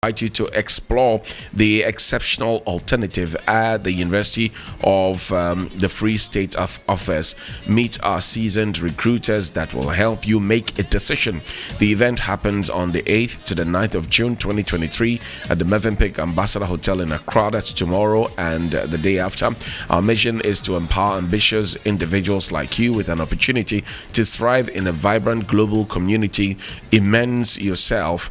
invite you to explore the exceptional alternative at the University of the Free State of Offers. Meet our seasoned recruiters that will help you make a decision. The event happens on the 8th to the 9th of June 2023 at the Mövenpick Ambassador Hotel in Accra. That's tomorrow and the day after. Our mission is to empower ambitious individuals like you with an opportunity to thrive in a vibrant global community. Immerse yourself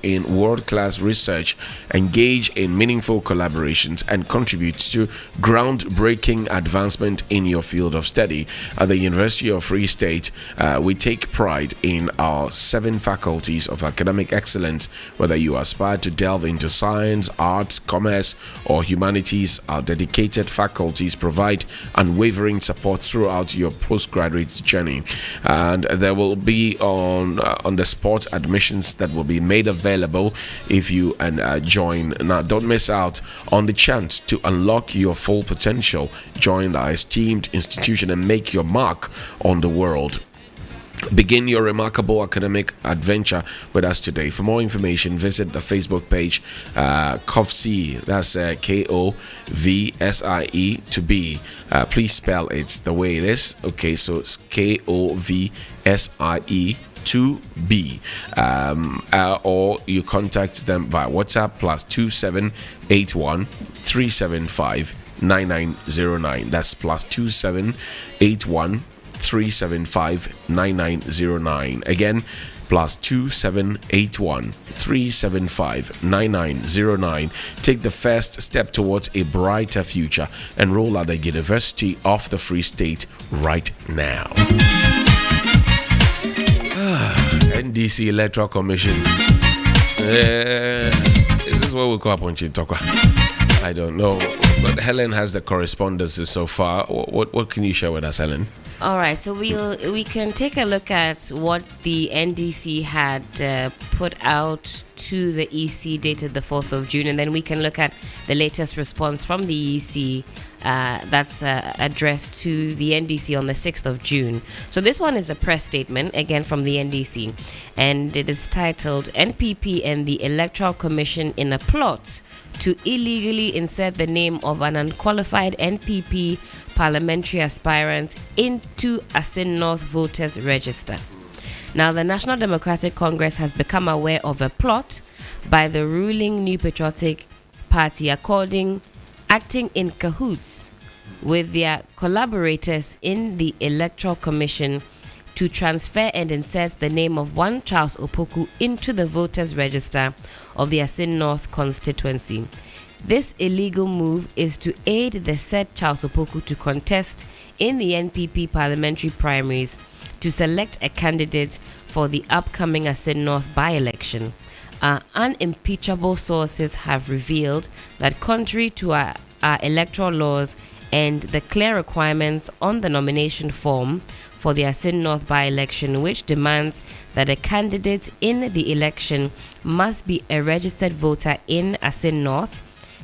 in world-class research, engage in meaningful collaborations, and contribute to groundbreaking advancement in your field of study. At the University of Free State, we take pride in our 7 faculties of academic excellence. Whether you aspire to delve into science, arts, commerce, or humanities, our dedicated faculties provide unwavering support throughout your postgraduate journey. And there will be on the spot admissions that will be made available if you join. Now, don't miss out on the chance to unlock your full potential. Join our esteemed institution and make your mark on the world. Begin your remarkable academic adventure with us today. For more information, visit the Facebook page KOVSIE. That's KOVSIE to be. Please spell it the way it is. Okay, so it's KOVSIE to be, or you contact them via WhatsApp +2781 375 9909. That's +2781 375 9909. Again, +2781 375 9909. Take the first step towards a brighter future. Enroll at the University of the Free State right now. NDC Electoral Commission. Is this what we call upon Chitokwa? I don't know. But Helen has the correspondences so far. What can you share with us, Helen? All right, so we can take a look at what the NDC had put out to the EC dated the 4th of June, and then we can look at the latest response from the EC that's addressed to the NDC on the 6th of June. So this one is a press statement, again from the NDC, and it is titled, NPP and the Electoral Commission in a plot to illegally insert the name of an unqualified NPP parliamentary aspirant into Asin North voters register. Now, the National Democratic Congress has become aware of a plot by the ruling New Patriotic Party acting in cahoots with their collaborators in the Electoral Commission to transfer and insert the name of one Charles Opoku into the voters register of the Asin North constituency. This illegal move is to aid the said Charles Opoku to contest in the NPP parliamentary primaries to select a candidate for the upcoming Asin North by-election. Unimpeachable sources have revealed that contrary to our electoral laws and the clear requirements on the nomination form for the Asin North by-election, which demands that a candidate in the election must be a registered voter in Asin North,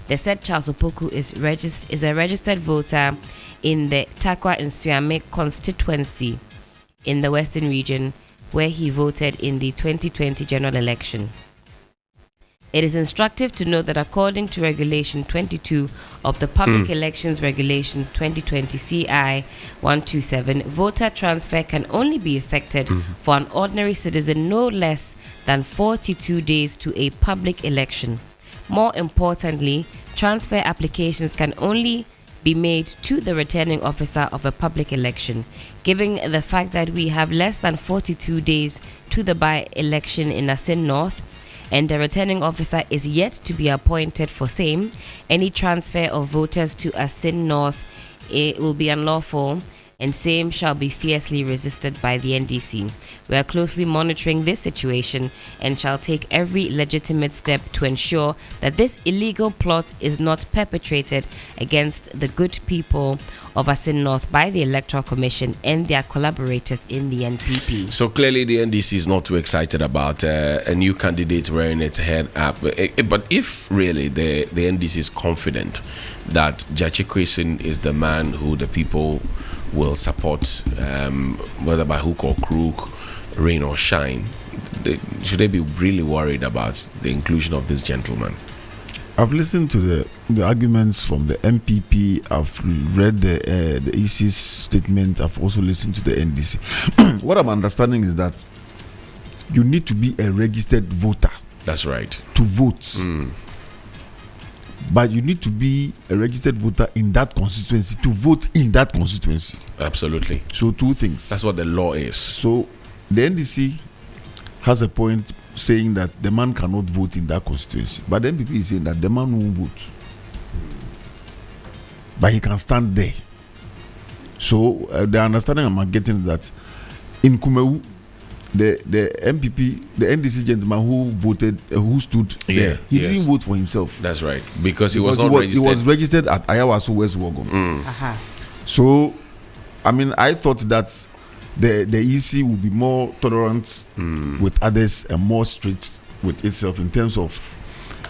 the said Charles Opoku is a registered voter in the Takwa Nsuame constituency in the Western region, where he voted in the 2020 general election. It is instructive to note that according to Regulation 22 of the Public Elections Regulations 2020 CI 127, voter transfer can only be effected for an ordinary citizen no less than 42 days to a public election. More importantly, transfer applications can only be made to the returning officer of a public election. Given the fact that we have less than 42 days to the by-election in Asin North, and the returning officer is yet to be appointed for same, any transfer of voters to Asin North will be unlawful, and same shall be fiercely resisted by the NDC. We are closely monitoring this situation and shall take every legitimate step to ensure that this illegal plot is not perpetrated against the good people of Asin North by the Electoral Commission and their collaborators in the NPP. So clearly the NDC is not too excited about a new candidate rearing its head up. But if really the NDC is confident that Gyakye Quayson is the man who the people will support, whether by hook or crook, rain or shine, should they be really worried about the inclusion of this gentleman? I've listened to the arguments from the MPP. I've read the EC's statement. I've also listened to the NDC. What I'm understanding is that you need to be a registered voter. That's right. To vote. But you need to be a registered voter in that constituency to vote in that constituency. Absolutely. So two things. That's what the law is. So the NDC has a point saying that the man cannot vote in that constituency. But the MPP is saying that the man won't vote. But he can stand there. So the understanding I'm getting is that in Kumewu, the MPP, the NDC gentleman who stood there, he didn't vote for himself. That's right. Because he was not registered. He was registered at Ayawaso West Wogom. So, I mean, I thought that the EC would be more tolerant with others and more strict with itself in terms of,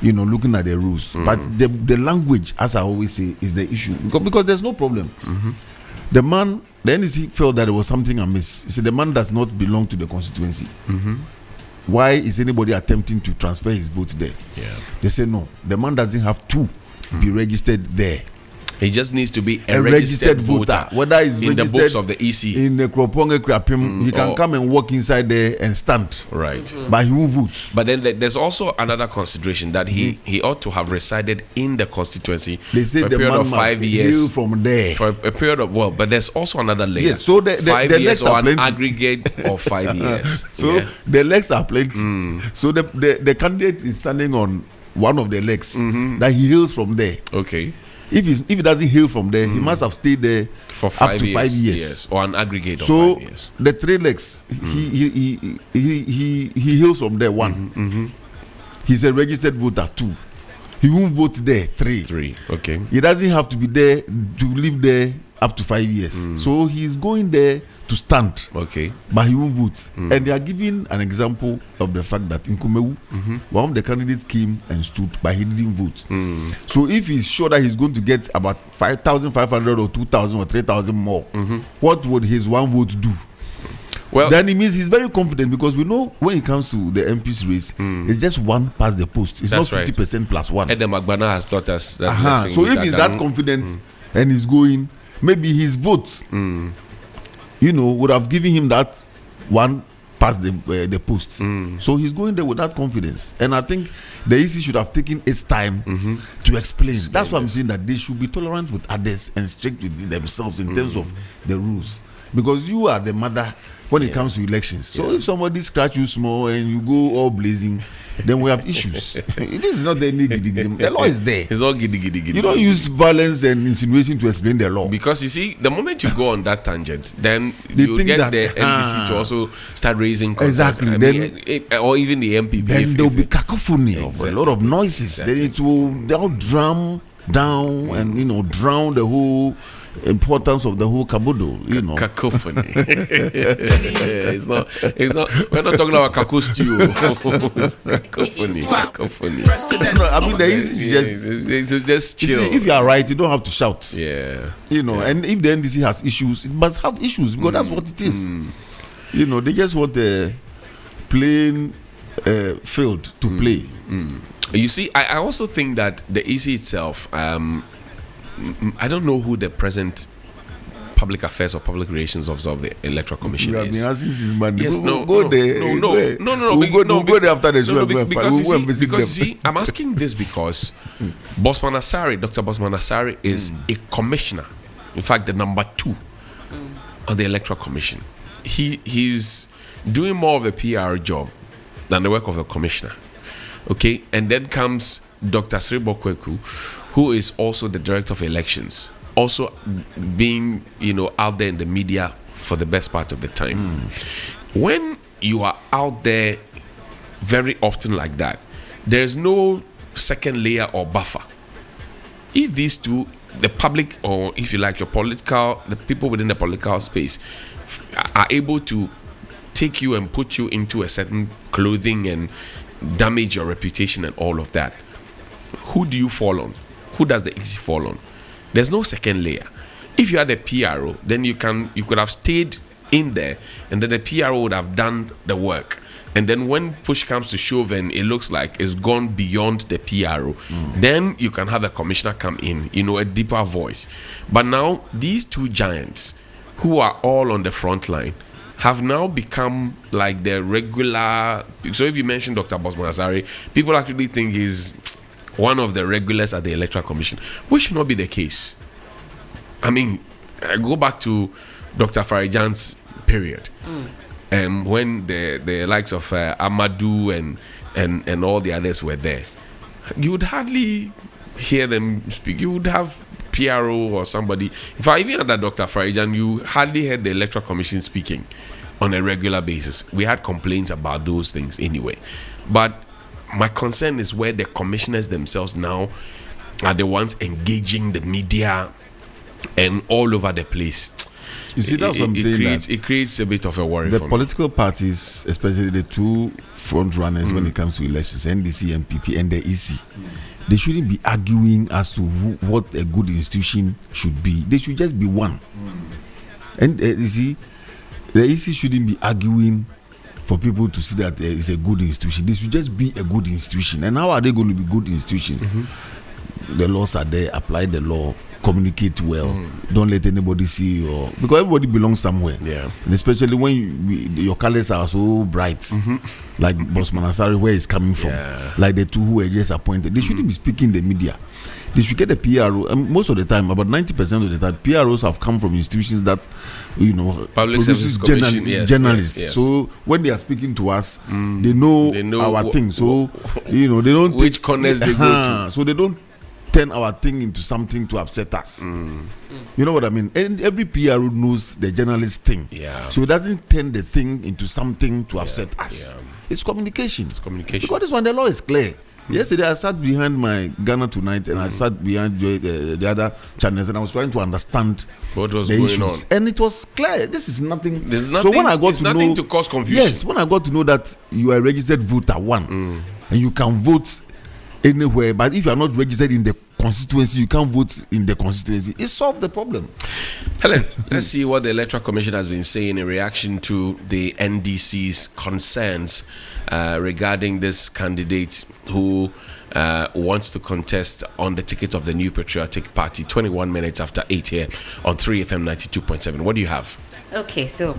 looking at the rules. But the language, as I always say, is the issue. Because there's no problem. The NDC felt that there was something amiss. He said the man does not belong to the constituency. Why is anybody attempting to transfer his vote there? They say no. The man doesn't have to be registered there. He just needs to be a registered voter. Whether he's in the books of the EC. In the Kroponge Krapim, he can come and walk inside there and stand. Right. But he won't vote. But then there's also another consideration that he ought to have resided in the constituency they say for a the period man of 5 must years. hail from there. For a period of, but there's also another layer. Yes, so the 5 years legs or are an plenty. aggregate of 5 years. So the legs are plenty. So the candidate is standing on one of the legs that he hails from there. Okay. If he doesn't hail from there, he must have stayed there for up to 5 years. Yes, or an aggregate of 5 years. So the 3 legs, he hails from there 1. He's a registered voter 2. He won't vote there 3. Okay. He doesn't have to be there to live there up to 5 years. So he's going there to stand. Okay. But he won't vote. And they are giving an example of the fact that in Kumewu, one of the candidates came and stood, but he didn't vote. So if he's sure that he's going to get about 5,500 or 2,000 or 3,000 more, what would his one vote do? Well, then it means he's very confident, because we know when it comes to the MP's race, it's just 1 past the post. It's not 50% plus 1. Edem Agbana has taught us that. So if he's that confident and he's going, maybe his vote, would have given him that 1 past the post. So he's going there with that confidence. And I think the EC should have taken its time to explain. That's why I'm saying that they should be tolerant with others and strict with themselves in terms of the rules. Because you are the mother when it comes to elections. So if somebody scratch you small and you go all blazing, then we have issues. This is not any giddy. The law is there. It's all giddy. You don't use violence and insinuation to explain the law. Because you see, the moment you go on that tangent, then you get the NDC to also start raising concerns. Exactly. Or even the MPP. Then there will be cacophony of a lot of noises. Then they'll drum down and drown the whole importance of the whole kabodo, cacophony. It's not. We're not talking about kakos stew. Cacophony. I mean, there is just chill. You see, if you are right, you don't have to shout. Yeah. And if the NDC has issues, it must have issues, because that's what it is. They just want the plain field to play. You see, I also think that the EC itself, I don't know who the present public affairs or public relations officer of the Electoral Commission is. You have been asking since Monday. Yes, We'll go there after the show. Because you see, I'm asking this because Dr. Bosman Asare is a commissioner. In fact, the number 2 on the Electoral Commission. He's doing more of a PR job than the work of a commissioner. Okay, and then comes Dr. Sribo Kweku, who is also the director of elections, also being out there in the media for the best part of the time. When you are out there very often like that, there's no second layer or buffer. If these two, the public, or if you like the people within the political space, are able to take you and put you into a certain clothing and damage your reputation and all of that, who do you fall on? Who does the EC fall on? There's no second layer. If you had a PRO, then you could have stayed in there, and then the PRO would have done the work, And then when push comes to shove and it looks like it's gone beyond the PRO, then you can have a commissioner come in, a deeper voice. But now these two giants who are all on the front line have now become like the regular. So if you mention Dr. Bosman Asare, people actually think he's one of the regulars at the Electoral Commission, which should not be the case. I mean, I go back to Dr. Farijan's period, when the likes of Amadou and all the others were there. You would hardly hear them speak. You would have PRO or somebody. In fact, even under Dr. Farijan, you hardly heard the Electoral Commission speaking on a regular basis. We had complaints about those things anyway. But my concern is where the commissioners themselves now are the ones engaging the media and all over the place. You see, that's what I'm saying. It creates a bit of a worry the for me. political parties, especially the two front runners when it comes to elections, NDC, MPP, and the EC, they shouldn't be arguing as to what a good institution should be. They should just be one. And you see, the EC shouldn't be arguing for people to see that it's a good institution. They should just be a good institution. And how are they going to be good institutions? The laws are there, apply the law, communicate well, don't let anybody see you, because everybody belongs somewhere. Yeah. And especially when your colors are so bright, like Bosman Asare, where it's coming from, like the two who were just appointed, they shouldn't be speaking the media. They should get a PRO. And most of the time, about 90% of the time, PROs have come from institutions that, Public Service Commission, journalists. Yes. So when they are speaking to us, they know our thing. So they don't which corners they go to. So they don't turn our thing into something to upset us. You know what I mean? And every PRO knows the journalist thing. Yeah. So it doesn't turn the thing into something to upset us. Yeah. It's communication. Communication. Because this one, the law is clear. Yesterday, I sat behind my Ghana Tonight and I sat behind the other channels and I was trying to understand what was the going issues. on. And it was clear. This is nothing. There's nothing. So when I got it's to nothing know, to cause confusion. Yes, when I got to know that you are a registered voter, and you can vote anywhere, but if you are not registered in the constituency, you can't vote in the constituency. It solved the problem. Helen, let's see what the Electoral Commission has been saying in reaction to the NDC's concerns regarding this candidate who wants to contest on the ticket of the New Patriotic Party. 21 minutes after 8 here on 3FM 92.7. What do you have? Okay, so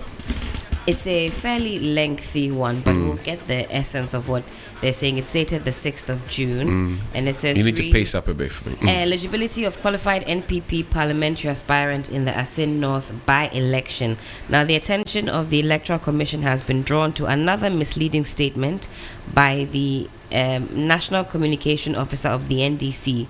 it's a fairly lengthy one, but we'll get the essence of what they're saying. It's dated the 6th of June, and it says... You need to pace up a bit for me. Eligibility of qualified NPP parliamentary aspirant in the Asin North by-election. Now, the attention of the Electoral Commission has been drawn to another misleading statement by the National Communication Officer of the NDC.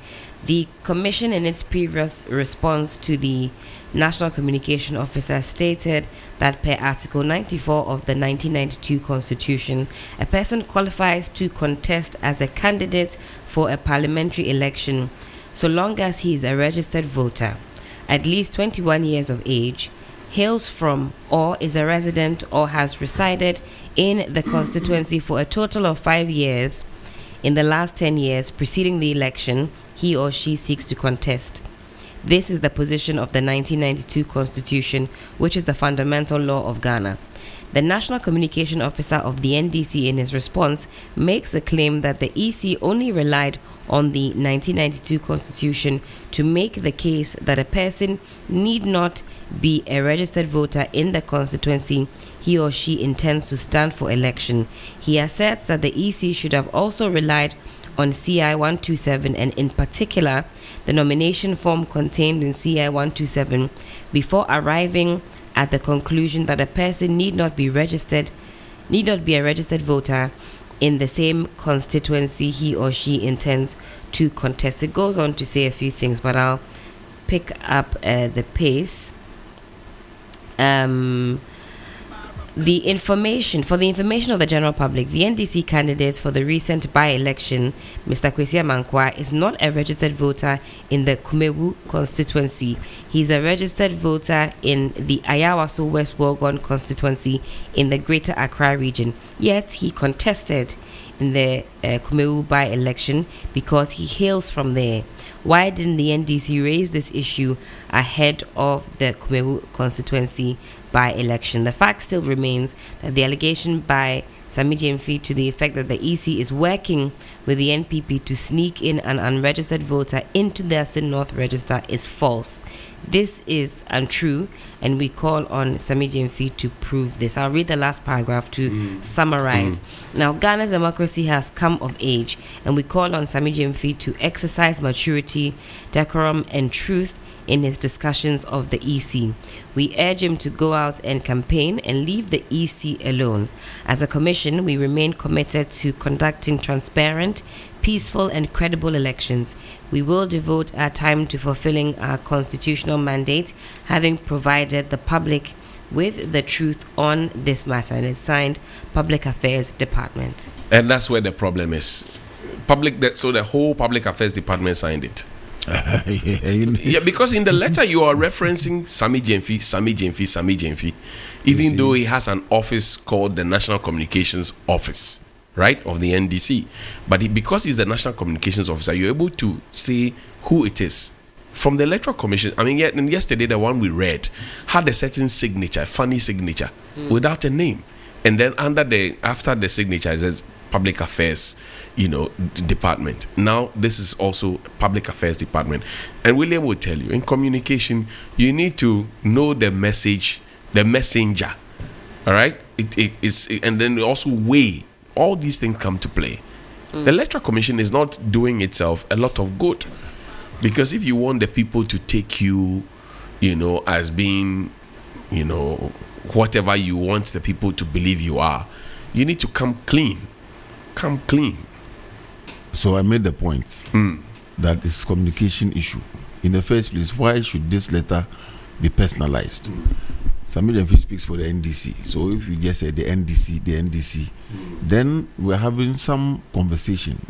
The Commission, in its previous response to the National Communication Officer, stated that per Article 94 of the 1992 Constitution, a person qualifies to contest as a candidate for a parliamentary election so long as he is a registered voter, at least 21 years of age, hails from or is a resident or has resided in the constituency for a total of 5 years in the last 10 years preceding the election he or she seeks to contest. This is the position of the 1992 Constitution, which is the fundamental law of Ghana. The National Communication Officer of the NDC, in his response, makes the claim that the EC only relied on the 1992 Constitution to make the case that a person need not be a registered voter in the constituency he or she intends to stand for election. He asserts that the EC should have also relied on CI 127 and in particular the nomination form contained in CI 127 before arriving at the conclusion that a person need not be a registered voter in the same constituency he or she intends to contest. It goes on to say a few things, but I'll pick up the pace. For the information of the general public, the NDC candidates for the recent by-election, Mr. Kwesi Amankwa, is not a registered voter in the Kumewu constituency. He's a registered voter in the Ayawaso West Wolgon constituency in the Greater Accra region. Yet he contested in the Kumewu by-election because he hails from there. Why didn't the NDC raise this issue ahead of the Kumewu constituency by-election? The fact still remains that the allegation by Sami Gyamfi to the effect that the EC is working with the NPP to sneak in an unregistered voter into the Asin North register is false. This is untrue, and we call on Sami Gyamfi to prove this. I'll read the last paragraph to summarize. Now, Ghana's democracy has come of age, and we call on Sami Gyamfi to exercise maturity, decorum, and truth in his discussions of the EC. We urge him to go out and campaign and leave the EC alone. As a commission, we remain committed to conducting transparent, peaceful and credible elections. We will devote our time to fulfilling our constitutional mandate, having provided the public with the truth on this matter. And it's signed Public Affairs Department. And that's where the problem is. So the whole Public Affairs Department signed it. Yeah, because in the letter you are referencing Sami Gyamfi, even though he has an office called the National Communications Office, right, of the NDC. But because he's the National Communications Officer, you're able to say who it is. From the Electoral Commission, I mean, yesterday the one we read had a certain signature, funny signature, without a name. And then after the signature, it says Public Affairs, Department. Now this is also Public Affairs Department. And William will tell you, in communication, you need to know the message, the messenger. All right? And then also weigh. All these things come to play. The Electoral Commission is not doing itself a lot of good. Because if you want the people to take you, as being, whatever you want the people to believe you are, you need to come clean. So I made the point that it's communication issue. In the first place, why should this letter be personalized? Sami Gyamfi speaks for the NDC. So if you just say the NDC, then we're having some conversation.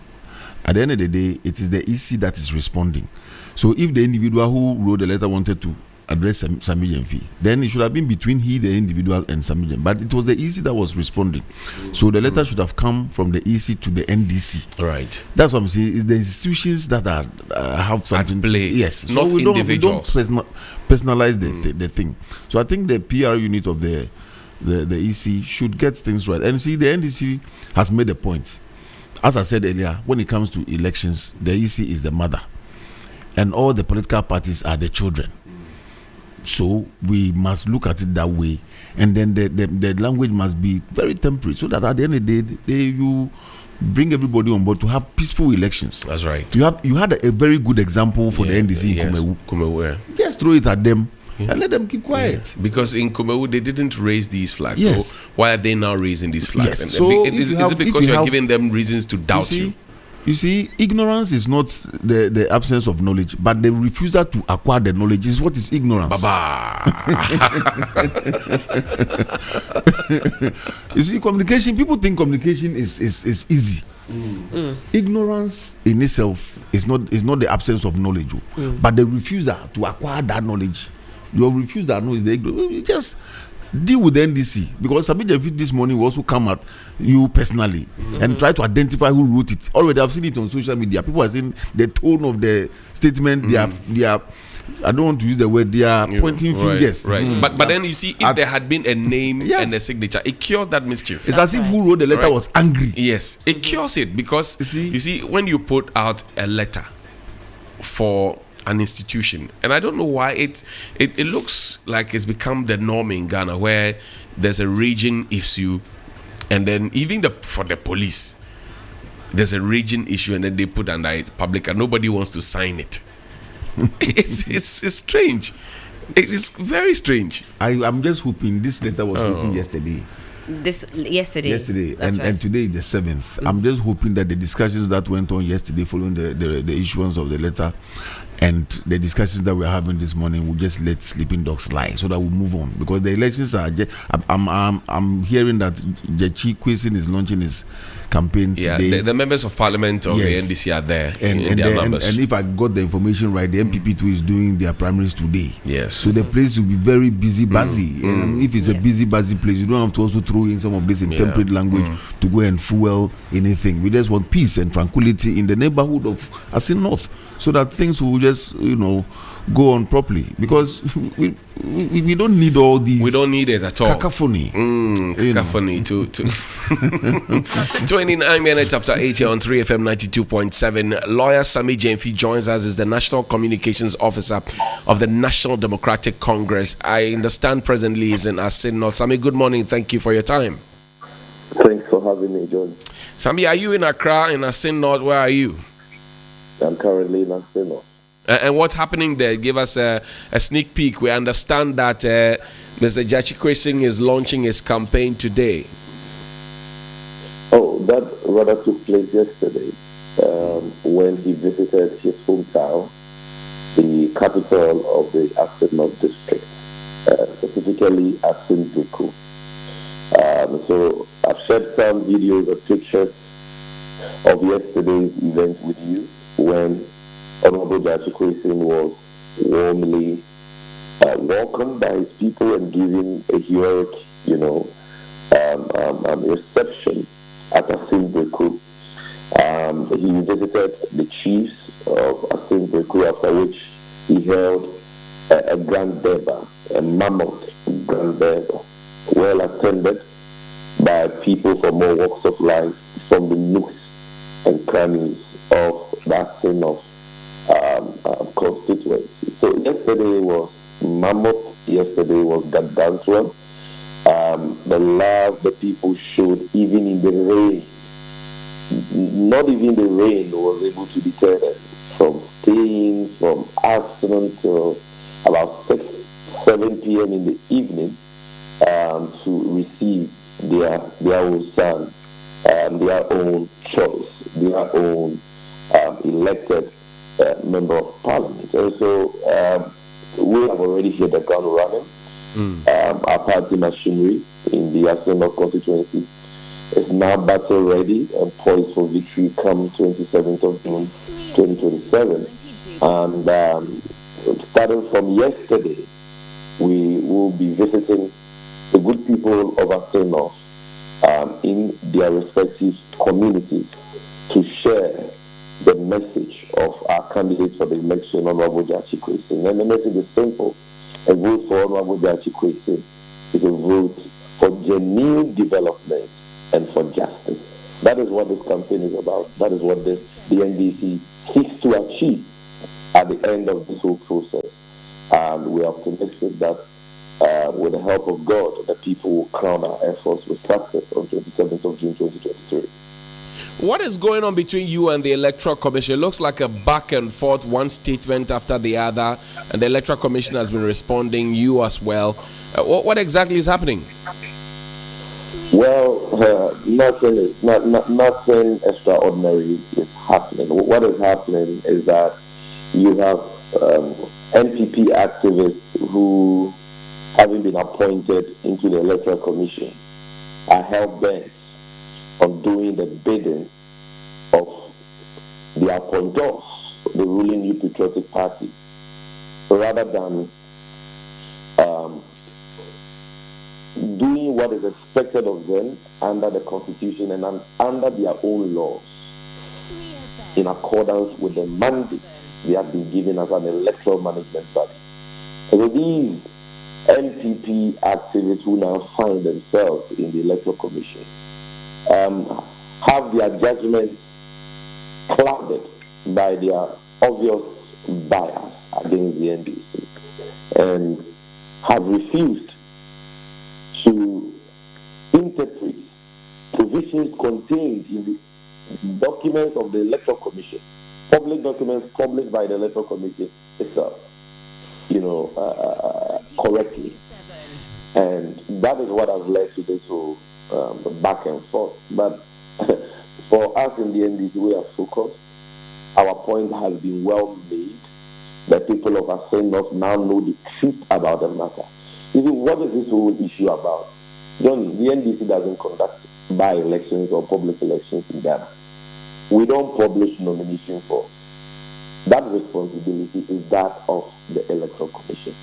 At the end of the day, it is the EC that is responding. So if the individual who wrote the letter wanted to address Sami Gyamfi, then it should have been between the individual and Sami Gyamfi. But it was the EC that was responding. So the letter should have come from the EC to the NDC. Right. That's what I'm saying. It's the institutions that have something at play. Yes. Not so individuals. We don't personalize the thing. So I think the PR unit of the EC should get things right. And see, the NDC has made a point. As I said earlier, when it comes to elections, the EC is the mother, and all the political parties are the children. So we must look at it that way, and then the language must be very temperate, so that at the end of the day, you bring everybody on board to have peaceful elections. That's right. You had a very good example for the NDC in Kumewu. Just throw it at them. And let them keep quiet. Yeah. Because in Kumewu, they didn't raise these flags. Yes. So why are they now raising these flags? Yes. So is it because you're giving them reasons to doubt you? You see, ignorance is not the absence of knowledge, but the refusal to acquire the knowledge is what is ignorance. You see, communication, people think communication is easy. Ignorance in itself is not the absence of knowledge, but the refusal to acquire that knowledge. Your refusal is the ignorance. You just deal with the NDC, because Sami Gyamfi this morning will also come at you personally and try to identify who wrote it. Already I've seen it on social media. People are saying the tone of the statement. They are I don't want to use the word, they are pointing fingers. Right. But then you see, if there had been a name and a signature, it cures that mischief. It's as if who wrote the letter was angry. Yes, it cures it, because you see, when you put out a letter for an institution, and I don't know why it looks like it's become the norm in Ghana, where there's a raging issue, and then even for the police, there's a raging issue, and then they put under it public, and nobody wants to sign it. It's strange. It's very strange. I'm just hoping this letter was written yesterday. Yesterday, and today is the 7th. I'm just hoping that the discussions that went on yesterday following the issuance of the letter and the discussions that we're having this morning will just let sleeping dogs lie, so that we move on, because the elections are I'm hearing that Jechi Kwesi is launching his campaign today. The members of parliament of the NDC are there and if I got the information right, the MPP too is doing their primaries today. Yes. So the place will be very busy. And if it's a busy place, you don't have to also throw in some of this in temperate language to go and fuel anything. We just want peace and tranquility in the neighborhood of Asin North, so that things will just just go on properly, because we don't need all these. We don't need it at all. Cacophony. Cacophony to 29 minutes after 8 here on 3FM 92.7. Lawyer Sammy Gyamfi joins us as the National Communications Officer of the National Democratic Congress. I understand presently is in Asin North. Sammy, good morning. Thank you for your time. Thanks for having me, John. Sammy, are you in Accra, in Asin North? Where are you? I'm currently in Asin North. And what's happening there? Give us a sneak peek. We understand that Mr. Gyakye Quayson is launching his campaign today. Oh, that rather took place yesterday when he visited his hometown, the capital of the Asin North district, specifically Asin Breku. So I've shared some videos or pictures of yesterday's event with you when Honorable Gyakye Quayson was warmly welcomed by his people and given a heroic, reception at Asin Breku. He visited the chiefs of Asin Breku, after which he held a grand durbar, a mammoth grand durbar, well attended by people from all walks of life, from the nooks and crannies of that Asin of constituency. So yesterday was mammoth, yesterday was gargantuan. The love the people showed, even in the rain, not even the rain was able to deter them from staying from afternoon till about 7 p.m. in the evening to receive their own son, their own choice, their own elected member of parliament. And so we have already hit the ground running. Our party machinery in the Asin North constituency is now battle ready and poised for victory come 27th of June 2027. And starting from yesterday, we will be visiting the good people of Asin North in their respective communities to share the message of our candidate for the election, Honorable Gyakye Quayson. And the message is simple. A vote for Honorable Gyakye Quayson is a vote for genuine development and for justice. That is what this campaign is about. That is what the NDC seeks to achieve at the end of this whole process. And we are optimistic that with the help of God, the people will crown our efforts with success on 27th of June 2023. What is going on between you and the Electoral Commission? It looks like a back and forth, one statement after the other, and the Electoral Commission has been responding, you as well. What exactly is happening? Well, nothing extraordinary is happening. What is happening is that you have NPP activists who, having been appointed into the Electoral Commission, are hell-bent on doing the bidding of the appointors, the ruling New Patriotic Party, rather than doing what is expected of them under the Constitution and under their own laws, in accordance with the mandate they have been given as an electoral management body. So these NPP activists who now find themselves in the Electoral Commission have their judgments clouded by their obvious bias against the NDC and have refused to interpret provisions contained in the documents of the Electoral Commission, public documents published by the Electoral Commission itself, correctly. And that is what has led to this whole back and forth. But for us in the NDC, we are focused. Our point has been well made. The people of Asin North now know the truth about the matter. What is this whole issue about? Johnny, the NDC doesn't conduct by-elections or public elections in Ghana. We don't publish nomination forms. That responsibility is that of the Electoral Commission.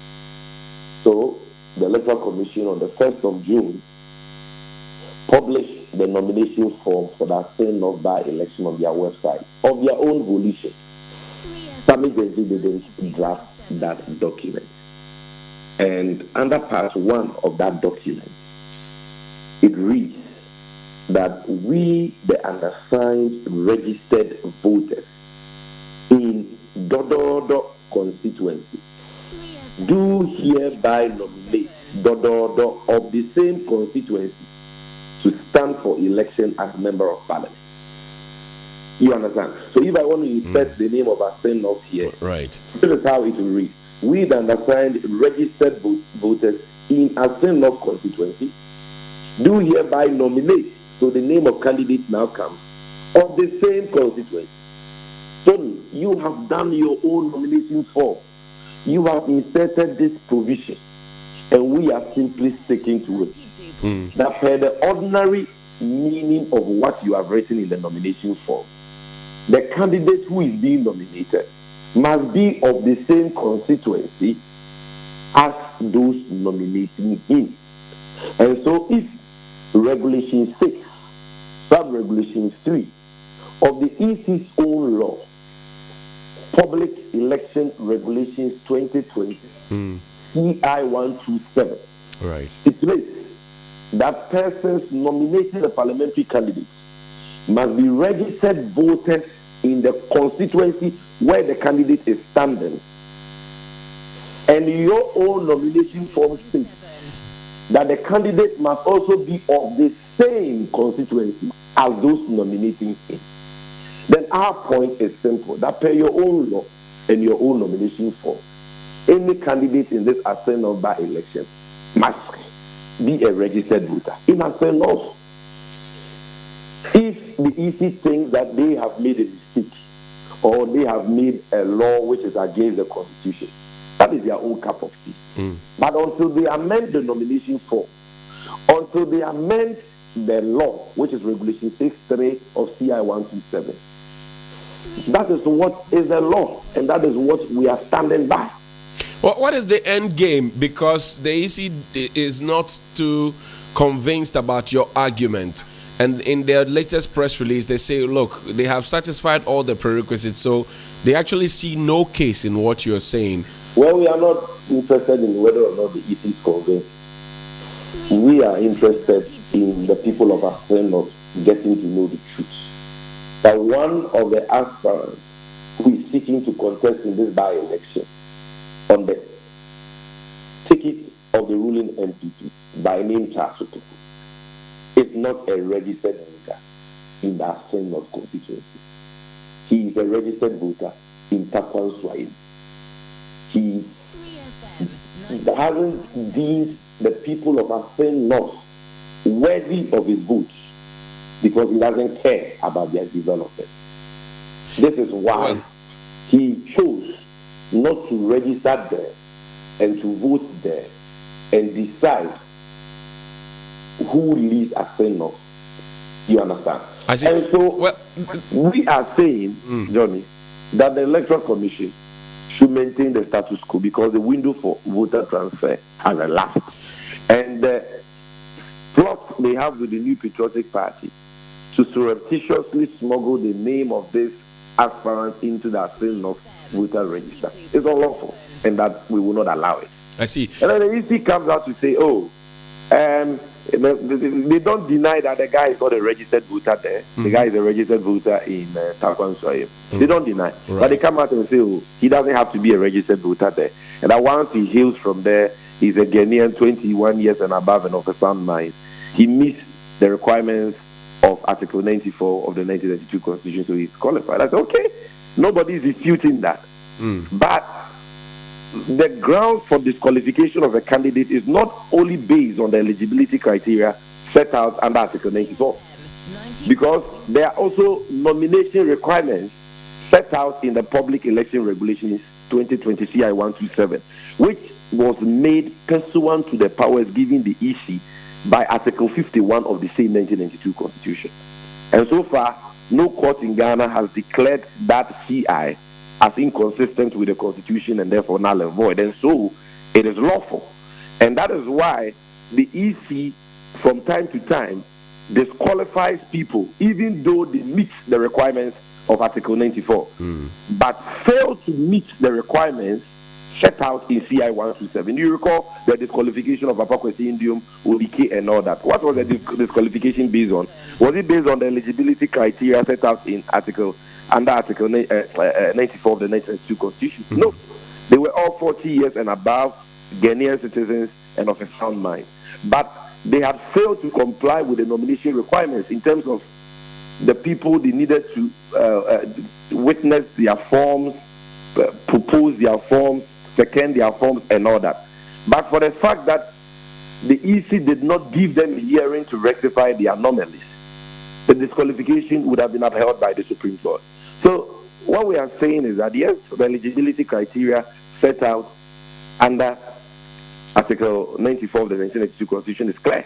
So, the Electoral Commission on the 1st of June published the nomination form for that Asin North by-election on their website of their own volition. Some agency didn't draft that document. And under part 1 of that document, it reads that we, the undersigned registered voters in Dododo constituency, do hereby nominate Dododo of the same constituency to stand for election as member of parliament. You understand? So if I want to insert the name of a North here, right, this is how it will read. We, the undersigned registered voters in Assin North constituency, do hereby nominate. So the name of candidate now comes of the same constituency. So you have done your own nomination form. You have inserted this provision, and we are simply sticking to it. That per the ordinary meaning of what you have written in the nomination form, the candidate who is being nominated must be of the same constituency as those nominating him. And so if Regulation 6, Sub-Regulation 3 of the EC's own law, Public Election Regulations 2020, CI 127, right, it states that persons nominating a parliamentary candidate must be registered voters in the constituency where the candidate is standing. And your own nomination form states that the candidate must also be of the same constituency as those nominating him. Then our point is simple, that per your own law and your own nomination form, any candidate in this Assin by election must be a registered voter in Assin North. If the EC thinks that they have made a mistake or they have made a law which is against the Constitution, that is their own cup of tea. But until they amend the nomination form, until they amend the law, which is Regulation 6.3 of CI 127, that is what is the law, and that is what we are standing by. Well, what is the end game? Because the EC is not too convinced about your argument. And in their latest press release, they say, look, they have satisfied all the prerequisites, so they actually see no case in what you're saying. Well, we are not interested in whether or not the EC is convinced. We are interested in the people of Assin North getting to know the truth. That one of the aspirants who is seeking to contest in this by-election on the ticket of the ruling NPP by name Charles Otopo is not a registered voter in the Assin North constituency. He is a registered voter in Taquan Swahili. He hasn't deemed the people of Assin North worthy of his votes because he doesn't care about their development. This is why he chose not to register there and to vote there and decide who leads Assin North. You understand? I see. And so we are saying, Johnny, that the Electoral Commission should maintain the status quo because the window for voter transfer has elapsed. And the plot they have with the New Patriotic Party to surreptitiously smuggle the name of this aspirant into the Assin North voter register is unlawful, and that we will not allow it. I see. And then the EC comes out to say, they don't deny that the guy is not a registered voter there. The guy is a registered voter in Taquan Swahili. They don't deny. Right. But they come out and say, he doesn't have to be a registered voter there. And that once he hails from there, he's a Ghanaian, 21 years and above and of a sound mind. He meets the requirements of Article 94 of the 1992 Constitution, so he's qualified. I said, okay, nobody is disputing that. But the ground for disqualification of a candidate is not only based on the eligibility criteria set out under Article 94, because there are also nomination requirements set out in the Public Election Regulations 2020 CI 127, which was made pursuant to the powers given the EC by Article 51 of the same 1992 Constitution. And so far, no court in Ghana has declared that CI as inconsistent with the Constitution and therefore null and void. And so it is lawful. And that is why the EC, from time to time, disqualifies people, even though they meet the requirements of Article 94, but failed to meet the requirements set out in CI 127. You recall the disqualification of Apakwesi Indium, Olike, and all that. What was the disqualification based on? Was it based on the eligibility criteria set out in under Article 94 of the 1992 Constitution? No. They were all 40 years and above, Ghanaian citizens and of a sound mind. But they had failed to comply with the nomination requirements in terms of the people they needed to witness their forms, propose their forms, second their forms, and all that. But for the fact that the EC did not give them a hearing to rectify the anomalies, the disqualification would have been upheld by the Supreme Court. So what we are saying is that yes, the eligibility criteria set out under Article 94 of the 1982 Constitution is clear.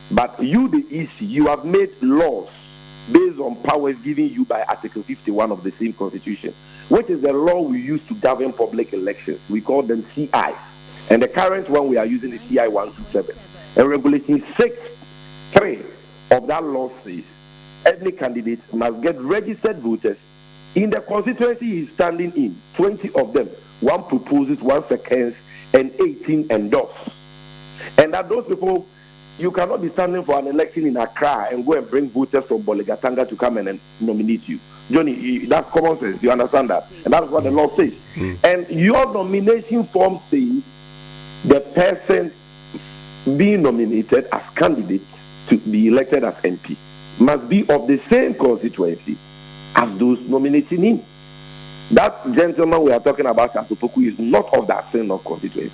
But you, the EC, you have made laws based on powers given you by Article 51 of the same Constitution, which is the law we use to govern public elections. We call them CIs. And the current one we are using is CI 127. And Regulation 6.3 of that law says every candidate must get registered voters in the constituency he is standing in, 20 of them. One proposes, one seconds, and 18 endorse. And that those people, you cannot be standing for an election in Accra and go and bring voters from Bolegatanga to come and nominate you. Johnny, that's common sense. You understand that? And that's what the law says. And your nomination form says the person being nominated as candidate to be elected as MP must be of the same constituency as those nominating him. That gentleman we are talking about, Atupoku, is not of that same constituency.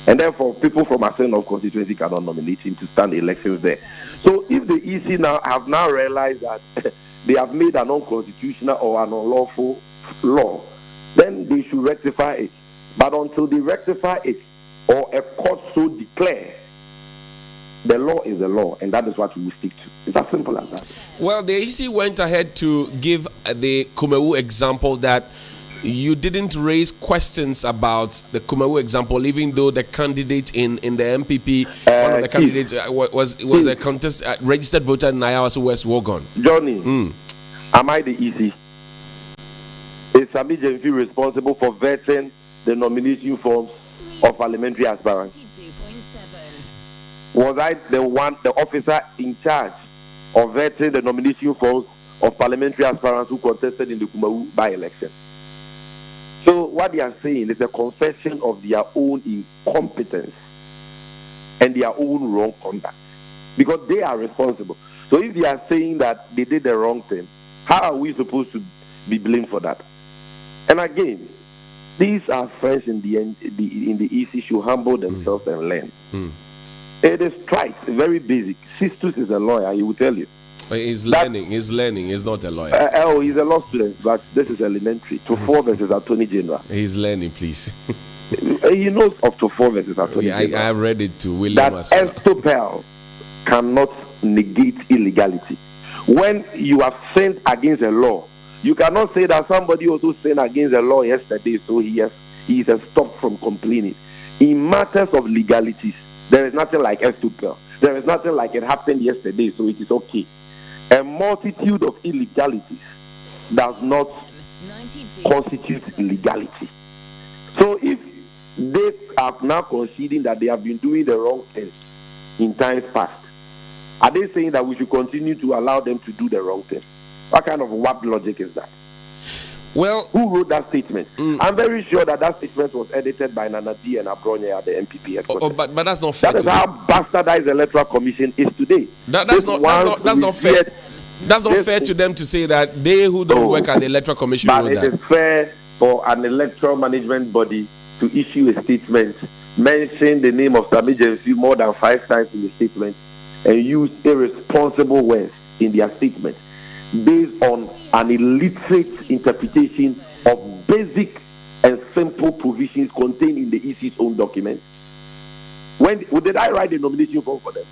And therefore, people from a same constituency cannot nominate him to stand elections there. So if the EC have now realized that they have made an unconstitutional or an unlawful law, then they should rectify it. But until they rectify it, or a court so declare, the law is the law, and that is what we will stick to. It's as simple as that. Well, the EC went ahead to give the Kumewu example that you didn't raise questions about the Kumewu example, even though the candidate in the MPP, one of the candidates was a contest registered voter in Ayawaso West Wogon. Johnny, am I the EC? Is Sami Jenfi responsible for vetting the nomination forms of parliamentary aspirants? Was I the officer in charge of vetting the nomination forms of parliamentary aspirants who contested in the Kumewu by-election? So what they are saying is a confession of their own incompetence and their own wrong conduct, because they are responsible. So if they are saying that they did the wrong thing, how are we supposed to be blamed for that? And again, these are friends in the EC should humble themselves and learn. It is trite, very basic. Sistus is a lawyer, he will tell you. He's learning, he's not a lawyer. He's a law student, but this is elementary. To 4 versus Attorney General. He's learning, please. He knows of to 4 versus Attorney General. I have read it to William that as well. Estopel cannot negate illegality. When you have sinned against a law, you cannot say that somebody also sinned against the law yesterday, so he is stopped from complaining. In matters of legalities, there is nothing like Estopel. There is nothing like it happened yesterday, so it is okay. A multitude of illegalities does not constitute illegality. So if they are now conceding that they have been doing the wrong thing in times past, are they saying that we should continue to allow them to do the wrong thing? What kind of warped logic is that? Well, who wrote that statement? I'm very sure that statement was edited by Nana D and Abronya at the MPP headquarters. But that's not fair. That is how bastardized the Electoral Commission is today. That's not fair. That's not fair to them to say that they who don't work at the Electoral Commission but wrote that. It is fair for an electoral management body to issue a statement, mention the name of Sami Jenfi more than 5 times in the statement, and use irresponsible words in their statement based on an illiterate interpretation of basic and simple provisions contained in the EC's own documents. When did I write the nomination form for them?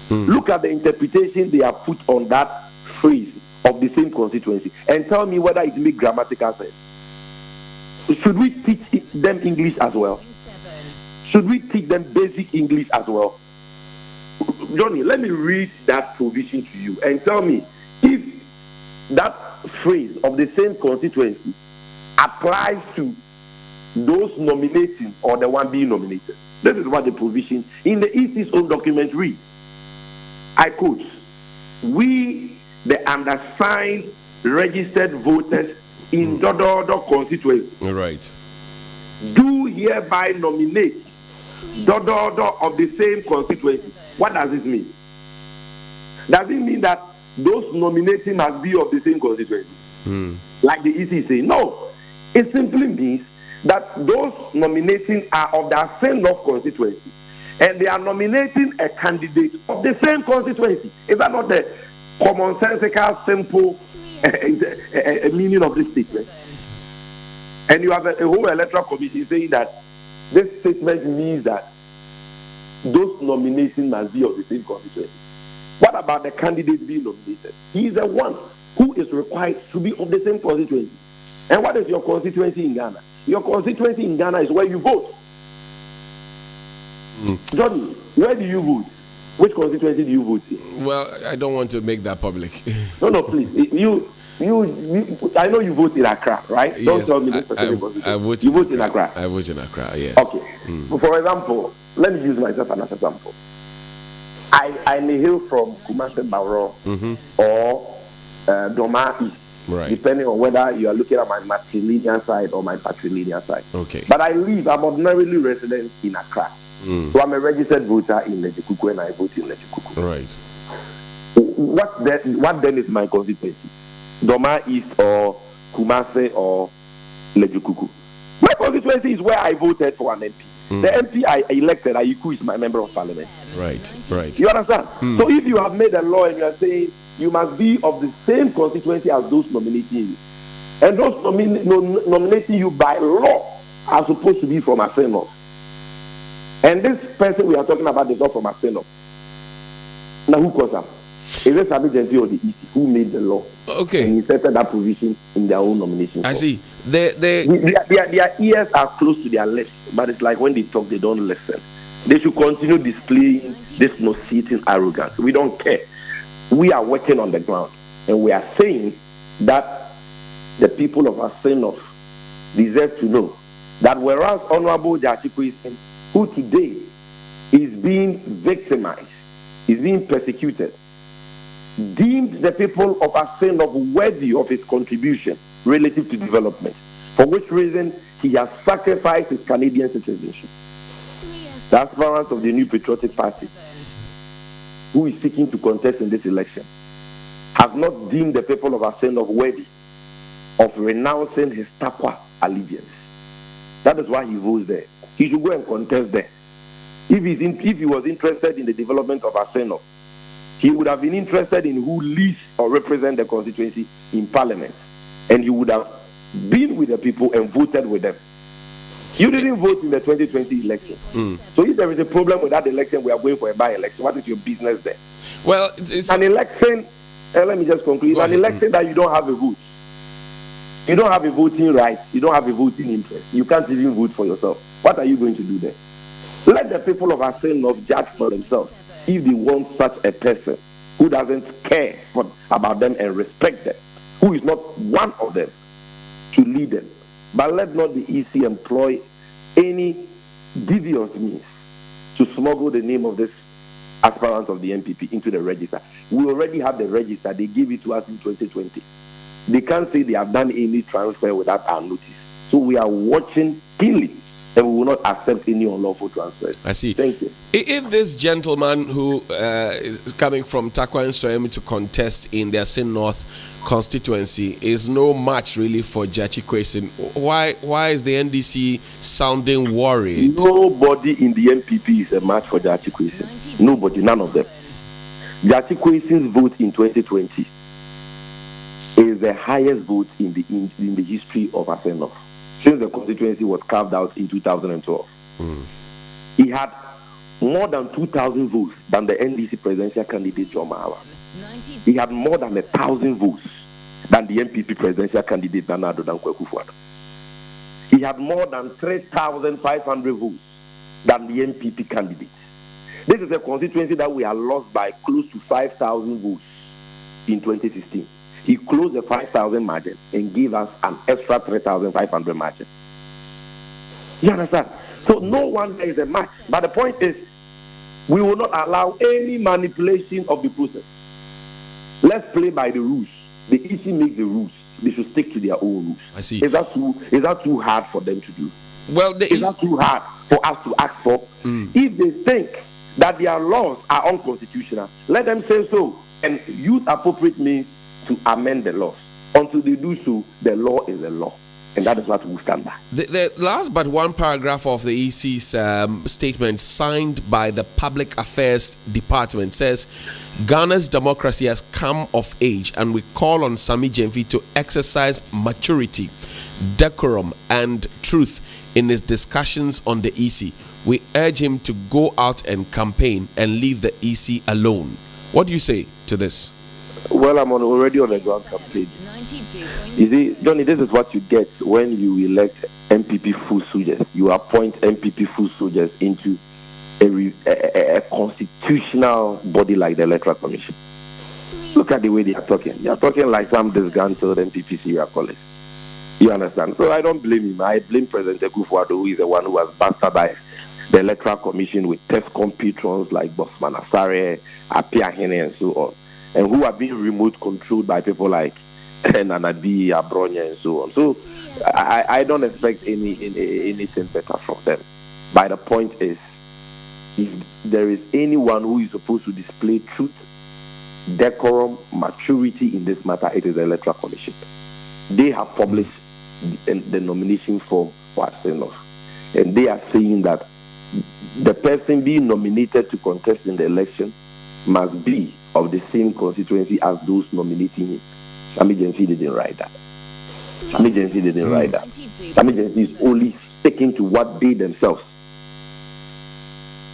Look at the interpretation they have put on that phrase of the same constituency and tell me whether it makes grammatical sense. Should we teach them English as well? Should we teach them basic English as well? Johnny, let me read that provision to you and tell me if that phrase of the same constituency applies to those nominating or the one being nominated. This is what the provision in the EC's own document reads. I quote, "We, the undersigned registered voters in Dodo constituency, Right. do hereby nominate Dodo of the same constituency." What does it mean? Does it mean that those nominating must be of the same constituency? Like the EC is saying? No. It simply means that those nominating are of the same constituency, and they are nominating a candidate of the same constituency. Is that not the commonsensical, simple meaning of this statement? And you have a whole electoral commission saying that this statement means that those nominations must be of the same constituency. What about the candidate being nominated? He is the one who is required to be of the same constituency. And what is your constituency in Ghana? Your constituency in Ghana is where you vote. Johnny, where do you vote? Which constituency do you vote in? Well, I don't want to make that public. No, please. You, I know you vote in Accra, right? Don't Yes, tell me this I vote you vote in Accra. I vote in Accra, yes. Okay. For example, let me use myself as an example. I may hail from Kumasi Baro or Doma East, Right. depending on whether you are looking at my matrilineal side or my patrilineal side. Okay. But I'm ordinarily resident in Accra. So I'm a registered voter in Lejikuku and I vote in Lejikuku. Right. What then is my constituency? Doma East or Kumasi or Lejikuku? My constituency is where I voted for an MP. The MP I elected, Ayiku, is my member of parliament. Right. You understand? So if you have made a law and you are saying you must be of the same constituency as those nominating you, and those nominating you by law are supposed to be from Aseno, and this person we are talking about is not from Aseno. Now who caused them? Is it Sabi Genti or the EC who made the law? Okay. And inserted that provision in their own nomination. I see. Their ears are close to their lips, but it's like when they talk, they don't listen. They should continue displaying this nauseating arrogance. We don't care. We are working on the ground, and we are saying that the people of Aseno deserve to know that whereas Honorable Gyakye Quayson, who today is being victimized, is being persecuted, deemed the people of Aseno worthy of his contribution relative to development, for which reason he has sacrificed his Canadian citizenship. The aspirants of the New Patriotic Party, who is seeking to contest in this election, have not deemed the people of Aseno worthy of renouncing his Takwa allegiance. That is why he votes there. He should go and contest there. If he was interested in the development of Aseno, he would have been interested in who leads or represents the constituency in parliament, and he would have been with the people and voted with them. You didn't vote in the 2020 election. So if there is a problem with that election, we are going for a by-election. What is your business there? Well, it's An election, let me just conclude. An election that you don't have a vote. You don't have a voting right. You don't have a voting interest. You can't even vote for yourself. What are you going to do there? Let the people of Aseno judge for themselves if they want such a person who doesn't care about them and respect them, who is not one of them, to lead them. But let not the EC employ any devious means to smuggle the name of this aspirant of the NPP into the register. We already have the register. They gave it to us in 2020. They can't say they have done any transfer without our notice. So we are watching keenly, and we will not accept any unlawful transfers. I see. Thank you. If this gentleman who is coming from Takwa Nsoyemi to contest in the Assin North constituency is no match really for Gyakye Quayson, why is the NDC sounding worried? Nobody in the NPP is a match for Gyakye Quayson. Nobody, none of them. Gyakye Quayson's vote in 2020 is the highest vote in the history of Assin since the constituency was carved out in 2012. He had more than 2,000 votes than the NDC presidential candidate John Mahama. He had more than 1,000 votes than the NPP presidential candidate Nana Addo Dankwa Akufo-Addo. He had more than 3,500 votes than the NPP candidate. This is a constituency that we are lost by close to 5,000 votes in 2016. he closed the 5,000 margin and gave us an extra 3,500 margin. You understand? So no one there is a match. But the point is, we will not allow any manipulation of the process. Let's play by the rules. The EC makes the rules. They should stick to their own rules. I see. Is that too hard for them to do? Well, is that too hard for us to ask for? If they think that their laws are unconstitutional, let them say so and use appropriate means to amend the laws. Until they do so, the law is a law. And that is what we stand by. The last but one paragraph of the EC's statement signed by the Public Affairs Department says, Ghana's democracy has come of age and we call on Sammy Gyamfi to exercise maturity, decorum and truth in his discussions on the EC. We urge him to go out and campaign and leave the EC alone. What do you say to this? Well, I'm already on the ground campaign. You see, Johnny, this is what you get when you elect MPP full soldiers. You appoint MPP full soldiers into a constitutional body like the Electoral Commission. Look at the way they are talking. They are talking like some disgruntled MPP serial callers. You understand? So I don't blame him. I blame President Akufo-Addo, who is the one who has bastardized the Electoral Commission with TESCOM patrons like Bosman Asare, Apia Hene, and so on, and who are being remote controlled by people like Nanadi, Abronya, and so on. So I don't expect anything better from them. But the point is, if there is anyone who is supposed to display truth, decorum, maturity in this matter, it is the Electoral Commission. They have published the nomination form for Asenov, and they are saying that the person being nominated to contest in the election must be of the same constituency as those nominating him. Sammy Gyamfi didn't write that. Sammy Gyamfi didn't write that. Sammy Gyamfi is only sticking to what they themselves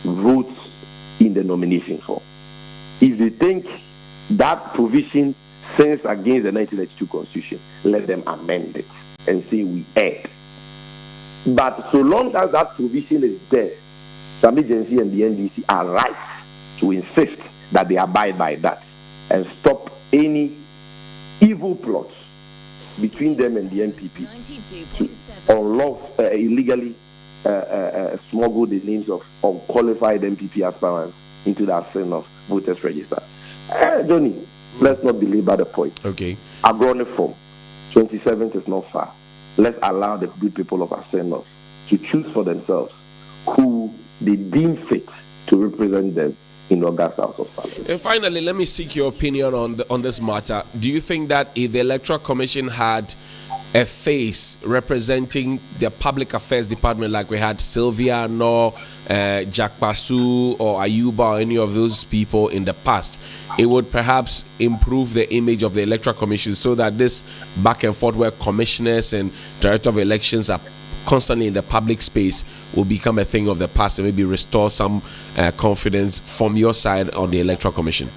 wrote in the nomination form. If they think that provision sins against the 1992 Constitution, let them amend it and say we erred. But so long as that provision is there, Sammy Gyamfi and the NDC are right to insist that they abide by that and stop any evil plots between them and the MPP to illegally smuggle the names of unqualified MPP aspirants into the Asenov voters register. Johnny, let's not belabor the point. Okay. Agrone form, 27th is not far. Let's allow the good people of Asenov to choose for themselves who they deem fit to represent them in August House of Parliament. And finally, let me seek your opinion on this matter. Do you think that if the Electoral Commission had a face representing the Public Affairs Department, like we had Sylvia Nor, Jack Basu or Ayuba or any of those people in the past, it would perhaps improve the image of the Electoral Commission so that this back and forth where commissioners and director of elections are constantly in the public space will become a thing of the past and maybe restore some confidence from your side on the Electoral Commission?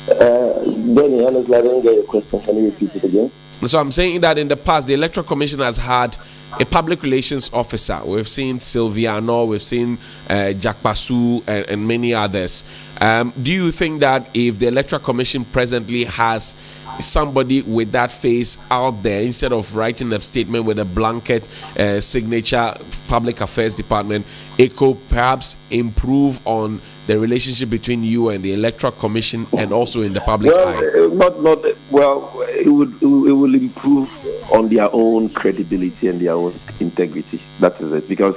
Benny, honestly, I didn't get your question. Can you repeat it again? So I'm saying that in the past, the Electoral Commission has had a public relations officer. We've seen Sylvia Nor, we've seen Jack Basu and many others. Do you think that if the Electoral Commission presently has somebody with that face out there, instead of writing a statement with a blanket signature Public Affairs Department, it could perhaps improve on the relationship between you and the Electoral Commission and also in the public's eye? It will improve on their own credibility and their own integrity. That is it. Because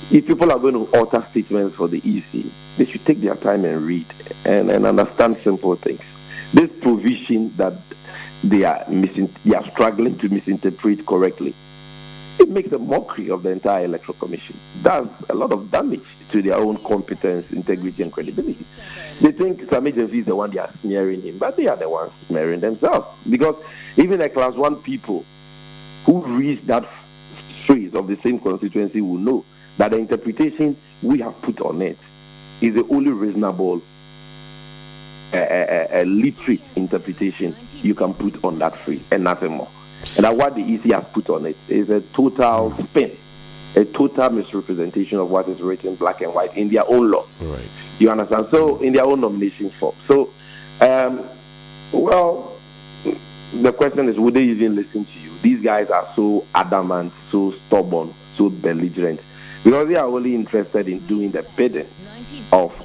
if people are going to alter statements for the EC, they should take their time and read and understand simple things. This provision that they are struggling to misinterpret correctly, it makes a mockery of the entire Electoral Commission. Does a lot of damage to their own competence, integrity, and credibility. They think Sammy Gyamfi is the one they are smearing him, but they are the ones smearing themselves. Because even the Class 1 people who read that phrase of the same constituency will know that the interpretation we have put on it is the only reasonable literate interpretation you can put on that phrase and nothing more. And that what the EC has put on it is a total spin, a total misrepresentation of what is written black and white in their own law. Right. You understand? So in their own nomination form. So, the question is, would they even listen to you? These guys are so adamant, so stubborn, so belligerent, because they are only interested in doing the bidding of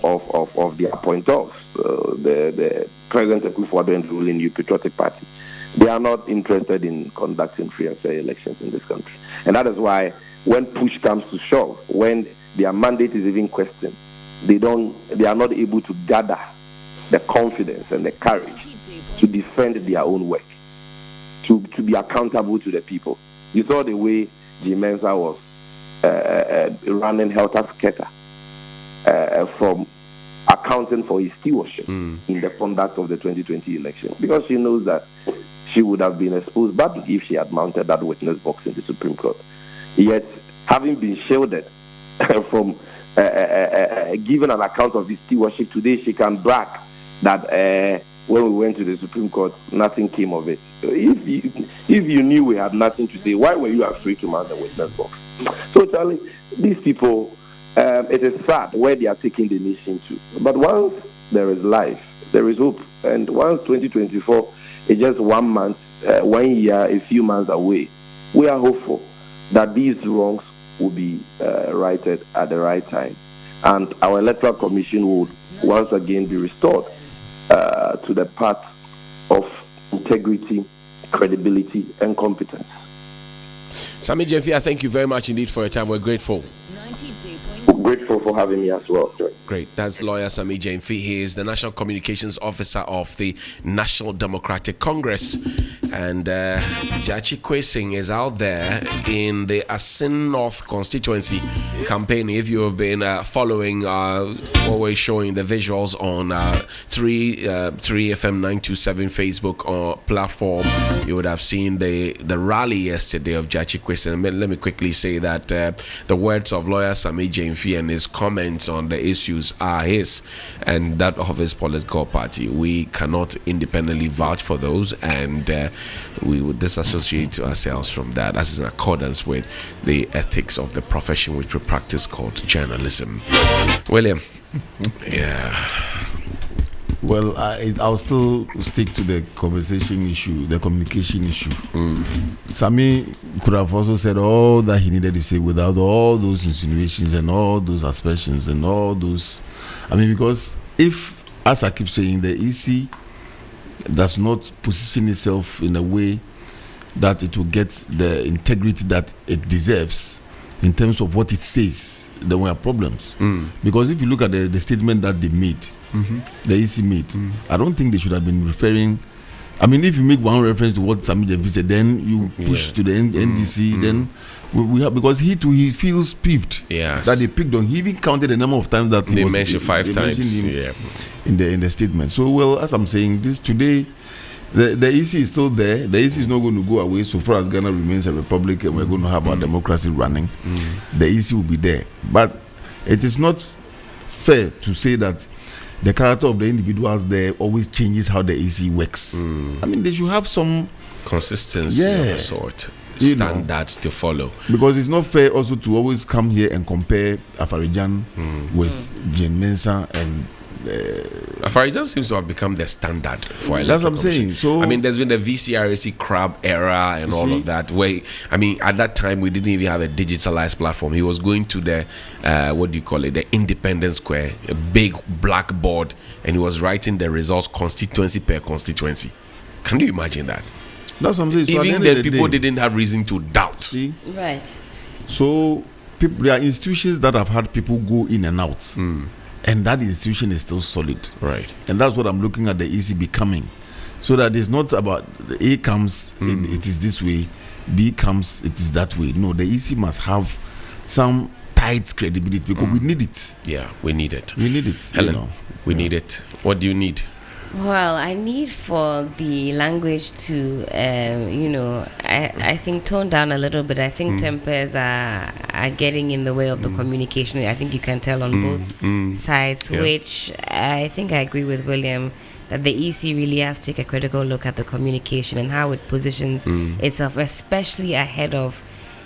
the appointers, the President Akufo-Addo and ruling New Patriotic Party. They are not interested in conducting free and fair elections in this country. And that is why when push comes to shove, when their mandate is even questioned, they are not able to gather the confidence and the courage to defend their own work, to be accountable to the people. You saw the way Jim Mensah was running helter-skelter from accounting for his stewardship in the conduct of the 2020 election, because she knows that she would have been exposed badly if she had mounted that witness box in the Supreme Court. Yet, having been shielded from giving an account of his stewardship, today she can brag that when we went to the Supreme Court, nothing came of it. If you knew we had nothing to say, why were you afraid to mount the witness box? So, Charlie, these people, it is sad where they are taking the nation to. But once there is life, there is hope. And once 2024 is just 1 month, 1 year, a few months away, we are hopeful that these wrongs will be righted at the right time. And our Electoral Commission will once again be restored to the path of integrity, credibility, and competence. Sammy Gyamfi, thank you very much indeed for your time. We're grateful. Grateful for having me as well. Great. That's lawyer Sammy Gyamfi. He is the National Communications Officer of the National Democratic Congress. And Gyakye Quayson is out there in the Asin North constituency campaign. If you have been following what we're showing the visuals on 3FM 927 Facebook platform, you would have seen the rally yesterday of Gyakye Quayson. Let me quickly say that the words of lawyer Sammy Gyamfi and his comments on the issues are his and that of his political party. We cannot independently vouch for those, and we would disassociate ourselves from that. That's in accordance with the ethics of the profession which we practice called journalism. William. Yeah. Well, I'll still stick to the conversation issue, the communication issue. Sammy could have also said all that he needed to say without all those insinuations and all those aspersions and all those. I mean, because if, as I keep saying, the EC does not position itself in a way that it will get the integrity that it deserves in terms of what it says, then we have problems. Because if you look at the statement that they made, the EC made, I don't think they should have been referring. I mean, if you make one reference to what Sammy Gyamfi said, then you push to the NDC, then we have, because he feels peeved that they picked on. He even counted the number of times that they mentioned 5 times in the statement. So, well, as I'm saying, this today, the EC is still there. The EC is not going to go away so far as Ghana remains a republic and we're going to have our democracy running. The EC will be there, but it is not fair to say that the character of the individuals there always changes how the EC works. I mean, they should have some consistency of a sort, standard to follow. Because it's not fair also to always come here and compare Afari-Gyan with Jim Mensah and Afari-Gyan seems to have become the standard for electoral. That's what I'm saying. So, I mean, there's been the VCRC crab era and all of that. Where, I mean, at that time we didn't even have a digitalized platform. He was going to the the Independence Square, a big blackboard, and he was writing the results constituency per constituency. Can you imagine that? That's what I'm saying. So even then, people didn't have reason to doubt. See? Right. So there are institutions that have had people go in and out. And that institution is still solid. Right. And that's what I'm looking at the EC becoming. So that it's not about A comes, it is this way, B comes, it is that way. No, the EC must have some tight credibility because we need it. Yeah, we need it. We need it. Helen, we need it. What do you need? Well, I need for the language to, I think tone down a little bit. I think tempers are getting in the way of the communication. I think you can tell on both sides, which I think I agree with William, that the EC really has to take a critical look at the communication and how it positions itself, especially ahead of,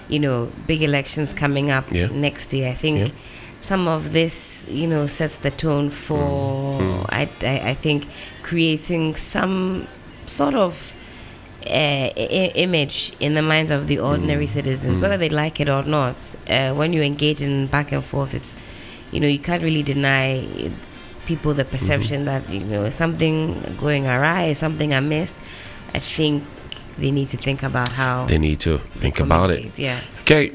big elections coming up next year. I think some of this, sets the tone for, I think, creating some sort of image in the minds of the ordinary citizens, whether they like it or not. When you engage in back and forth, it's, you can't really deny people the perception that, something going awry, something amiss. I think they need to think about how they need to think about it. Yeah. Okay.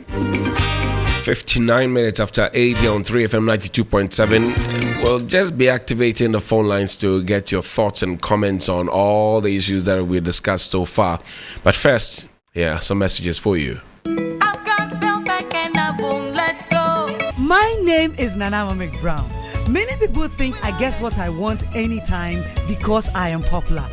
59 minutes after 8 here on 3FM 92.7. We'll just be activating the phone lines to get your thoughts and comments on all the issues that we discussed so far. But first, some messages for you. I've got Bellpack and I won't let go. My name is Nanama McBrown. Many people think I get what I want anytime because I am popular.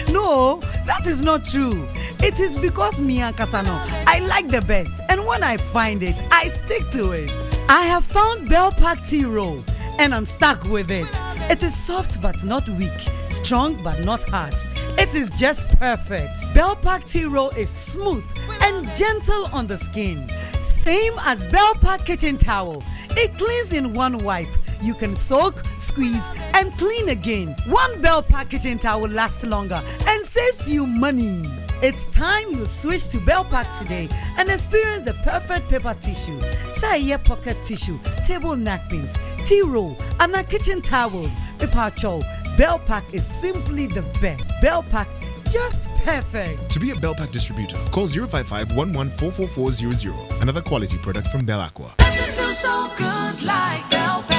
No, that is not true. It is because me and Kasano, I like the best, and when I find it, I stick to it. I have found Bellpack tea roll, and I'm stuck with it. It is soft but not weak, strong but not hard. It is just perfect. Bellpack tea roll is smooth and gentle on the skin. Same as Bellpack kitchen towel. It cleans in one wipe. You can soak, squeeze, and clean again. One Bellpack kitchen towel lasts longer and saves you money. It's time you switch to Bellpack today and experience the perfect paper tissue. Say pocket tissue, table napkins, tea roll, and a kitchen towel. Paper chow. Bellpack is simply the best. Bellpack, just perfect. To be a Bellpack distributor, call 055-11-44400. Another quality product from Bell Aqua. Doesn't feel so good like Bellpack.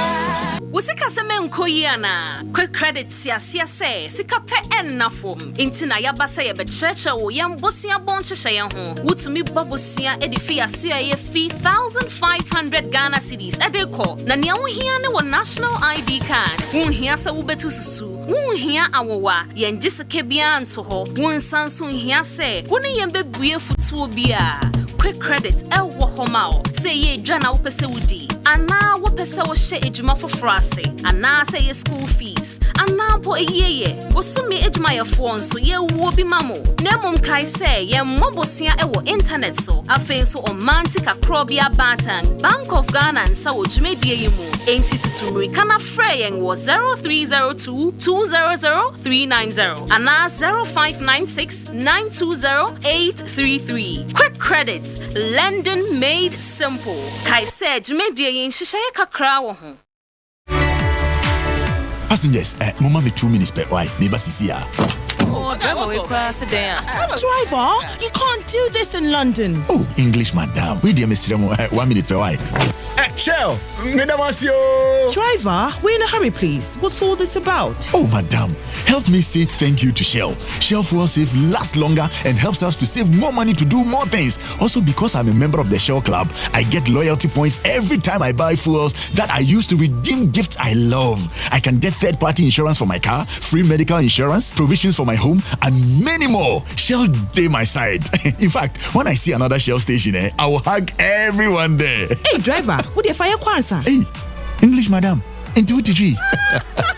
Usika seme nkoyiana quick credit sia say sika pe ennafom intina yabasa ye becheche wo yambosia bonhyehyɛ ye ho wutumi babosia edifi aso ye fee 1500 Ghana cedis edeko na nea wo hia ne wo national ID card wo hia sa wo betu susu wo hia awowa ye ngiseke bia nto ho wo nsanso hia se wo ne ye bebue futuo bia quick credit wo homao say ye dwa na wo pese wudi ana wo pese wo hye ejuma fofrase ana say ye school fees ana po eyeye wo sumi ejuma ye fo nso ye wo bi mamo na mom kai say ye mobosua wo internet so afen so omantic akrobia batan Bank of Ghana nsa wo dwumedie yimu enti tutumri kana freyen wo 0302 200 390 ana 0596 920 833 quick credits London made simple kai say dwumedie yin hyehyɛ kakra wo ho. Passengers, mama me 2 minutes per ride. Neighbor Cecilia. Oh, driver, you can't do this in London. Oh, English, madam. We dear Mr. 1 minute per ride. Shell, Driver, we're in a hurry, please. What's all this about? Oh, madam, help me say thank you to Shell. Shell Fuel Save lasts longer and helps us to save more money to do more things. Also, because I'm a member of the Shell Club, I get loyalty points every time I buy fuels that I use to redeem gifts I love. I can get third-party insurance for my car, free medical insurance, provisions for my home, and many more. Shell day my side. In fact, when I see another Shell station, I will hug everyone there. Hey, driver, what the fire kwanza? Hey, English, madam. Into TG.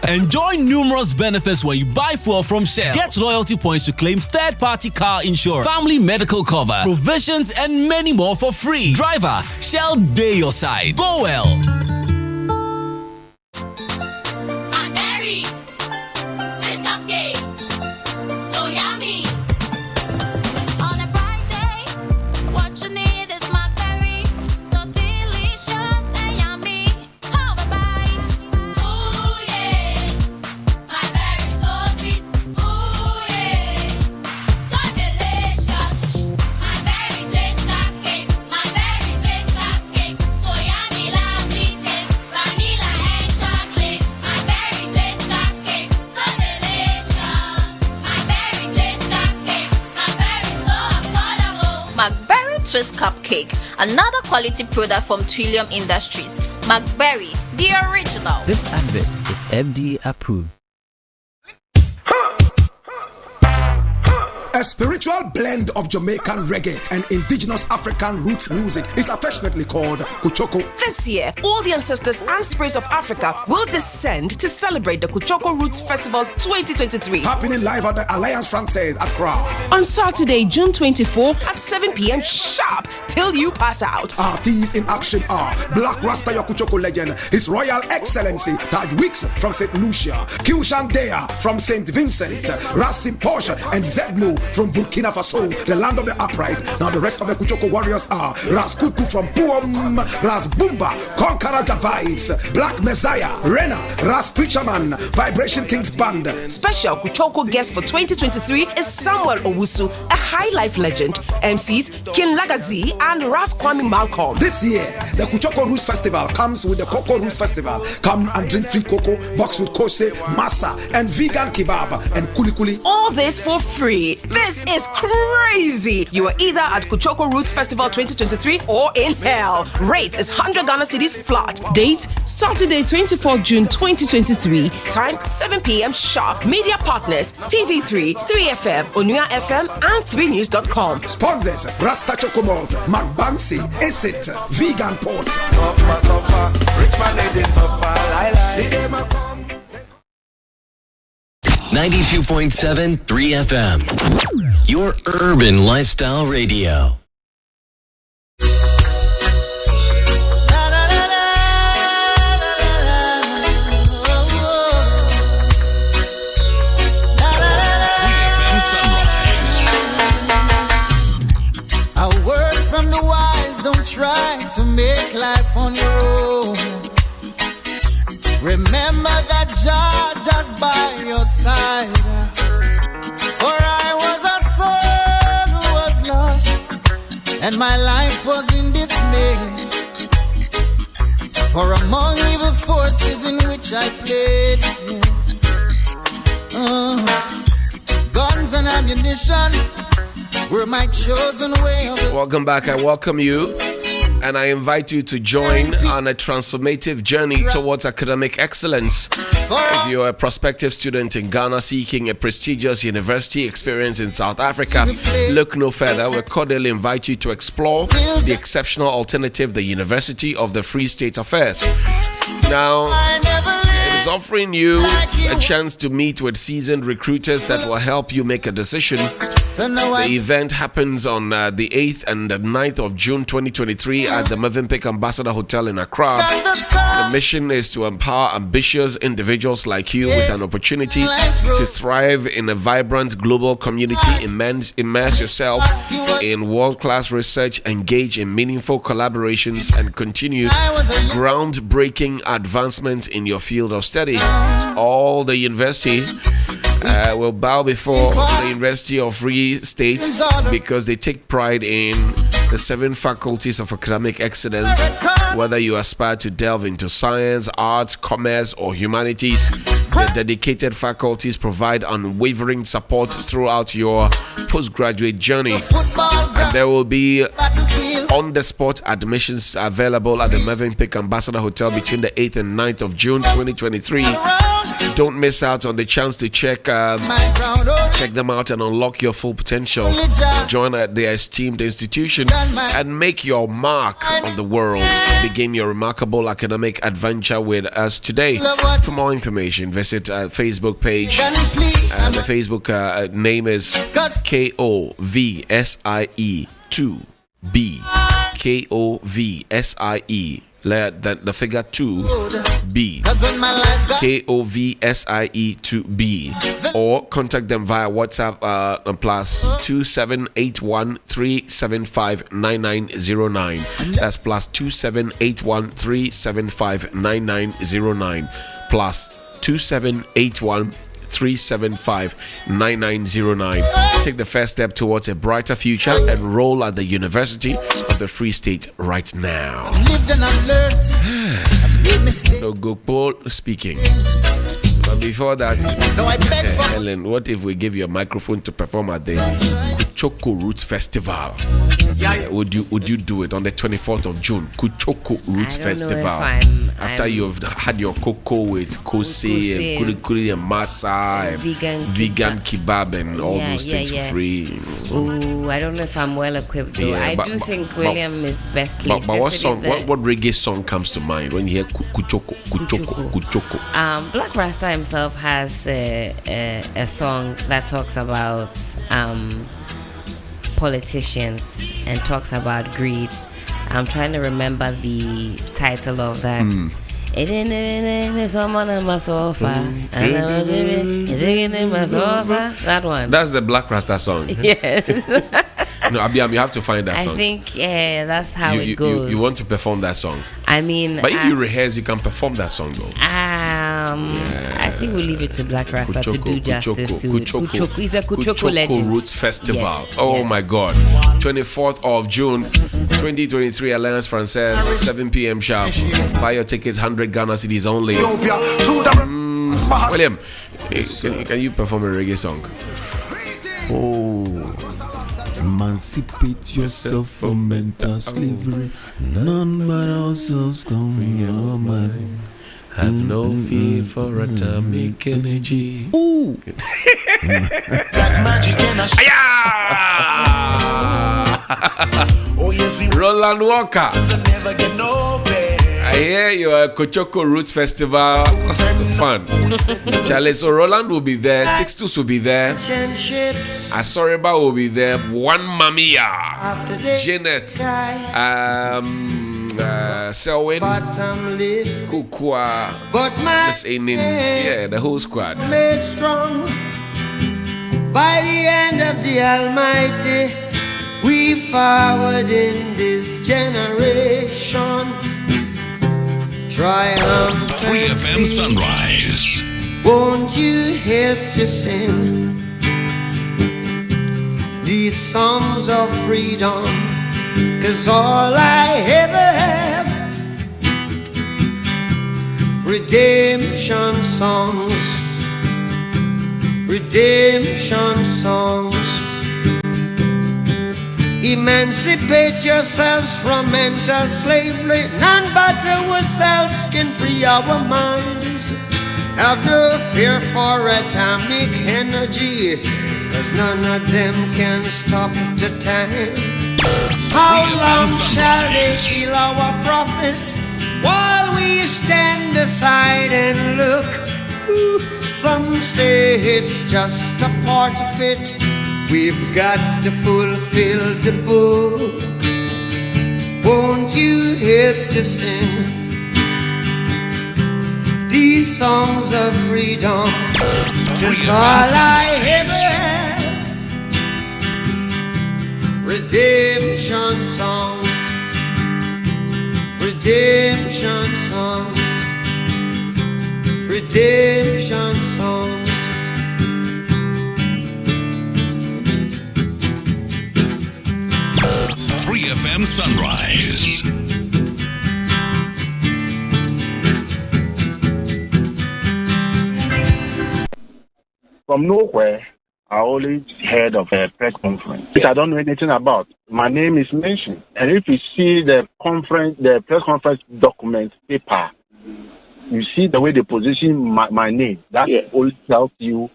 Enjoy numerous benefits when you buy fuel from Shell. Get loyalty points to claim third-party car insurance, family medical cover, provisions, and many more for free. Driver, Shell day your side. Go well. Swiss Cupcake, another quality product from Trillium Industries. McBerry, the original. This advert is FDA approved. A spiritual blend of Jamaican reggae and indigenous African roots music is affectionately called Kuchoko. This year, all the ancestors and spirits of Africa will descend to celebrate the Kuchoko Roots Festival 2023. Happening live at the Alliance Francaise, Accra. On Saturday, June 24 at 7 p.m. sharp till you pass out. Artists in action are Black Rasta Kuchoko legend, His Royal Excellency Taj Wicks from St. Lucia, Q Shandea from St. Vincent, Rassim Porsche and Zedmu from Burkina Faso, the land of the upright. Now the rest of the Kuchoko warriors are Ras Kuku from Puom, Ras Bumba, Conqueror Vibes, Black Messiah, Rena, Ras Preacherman, Vibration Kings Band. Special Kuchoko guest for 2023 is Samuel Owusu, a high life legend. MCs King Lagazi and Ras Kwame Malcolm. This year, the Kuchoko Roots Festival comes with the Coco Roots Festival. Come and drink free cocoa, box with kose, masa, and vegan kebab and kuli kuli. All this for free. This is crazy. You are either at Kuchoko Roots Festival 2023 or in hell. Rate is 100 Ghana cedis flat. Date Saturday 24 June 2023. Time 7 p.m. sharp. Media partners TV3, 3FM, Onua FM, and 3news.com. Sponsors Rasta Chokomalt, McBansi, Acid, Vegan Port. 92.7 3FM, your urban lifestyle radio. A word from the wise, don't try to make life on your own. Remember that Jah just by your side. For I was a soul who was lost, and my life was in dismay. For among evil forces in which I played, guns and ammunition were my chosen way of. Welcome back. I welcome you. And I invite you to join on a transformative journey towards academic excellence. If you're a prospective student in Ghana seeking a prestigious university experience in South Africa, look no further. We cordially invite you to explore the exceptional alternative, the University of the Free State Affairs. Now, it is offering you a chance to meet with seasoned recruiters that will help you make a decision. The event happens on the 8th and the 9th of June 2023 at the Mövenpick Ambassador Hotel in Accra. The mission is to empower ambitious individuals like you with an opportunity to thrive in a vibrant global community, immerse yourself in world-class research, engage in meaningful collaborations, and continue groundbreaking advancements in your field of study. All the university will bow before the University of Free State because they take pride in the 7 faculties of academic excellence. Whether you aspire to delve into science, arts, commerce, or humanities, the dedicated faculties provide unwavering support throughout your postgraduate journey. And there will be on-the-spot admissions available at the Mövenpick Ambassador Hotel between the 8th and 9th of June 2023. Don't miss out on the chance to check them out and unlock your full potential. Join their esteemed institution and make your mark on the world. Begin your remarkable academic adventure with us today. For more information, visit our Facebook page. The Facebook name is KOVSIE2B. KOVSIE. The figure 2B. KOVSIE2B. Or contact them via WhatsApp plus 2781-375-9909. That's plus 2781-375-9909. Plus 2781-375-9909. Take the first step towards a brighter future. Enroll at the University of the Free State right now. So Gokpo speaking. But before that, Helen, what if we give you a microphone to perform at the Kuchoko Roots Festival? Would you do it on the 24th of June? Kuchoko Roots Festival. After you've had your cocoa with kose and kuri and masa and vegan kebab and all those things for free. Ooh, I don't know if I'm well equipped though. I do think William is best pleased. But what song? What reggae song comes to mind when you hear Kuchoko? Black Rasta himself has a song that talks about politicians and talks about greed. I'm trying to remember the title of that. It ain't someone on my sofa. And I was singing in my sofa. That one. That's the Black Rasta song. Yes. No, Abiam, you have to find that I song. think that's how it you goes. You want to perform that song. I mean, but if you rehearse, you can perform that song though. I think we'll leave it to Black Rasta to do justice to Kuchoko. It's a Kuchoko legend. Roots Festival. Yes, oh yes. my God. 24th of June, 2023, Alliance Française, 7 p.m. sharp. Buy your tickets, 100 Ghana cedis only. William, can you perform a reggae song? Oh. Emancipate yourself from mental slavery. None but ourselves come from your mind. Have no fear for atomic energy. Ooh. Roland Walker. I hear your Kuchoko Roots Festival. Fun. Charlie, so Roland will be there. 62s will be there. Asoriba will be there. One Mamiya. Janet. Selwyn. Kukwa. Miss Enin. Yeah, the whole squad. Made strong by the hand of the Almighty. We forward in this generation. Triumph. 3FM Sunrise. Won't you help to sing these songs of freedom? 'Cause all I ever have, redemption songs, redemption songs. Emancipate yourselves from mental slavery. None but ourselves can free our minds. Have no fear for atomic energy, 'cause none of them can stop the time. How long shall they kill our prophets while we stand aside and look? Some say it's just a part of it. We've got to fulfill the book. Won't you help to sing these songs of freedom? 'Cause all I ever have, redemption songs, redemption songs, redemption songs. 3FM Sunrise. From nowhere, I always heard of a press conference, which I don't know anything about. My name is mentioned. And if you see the press conference document paper, you see the way they position my name. That only tells you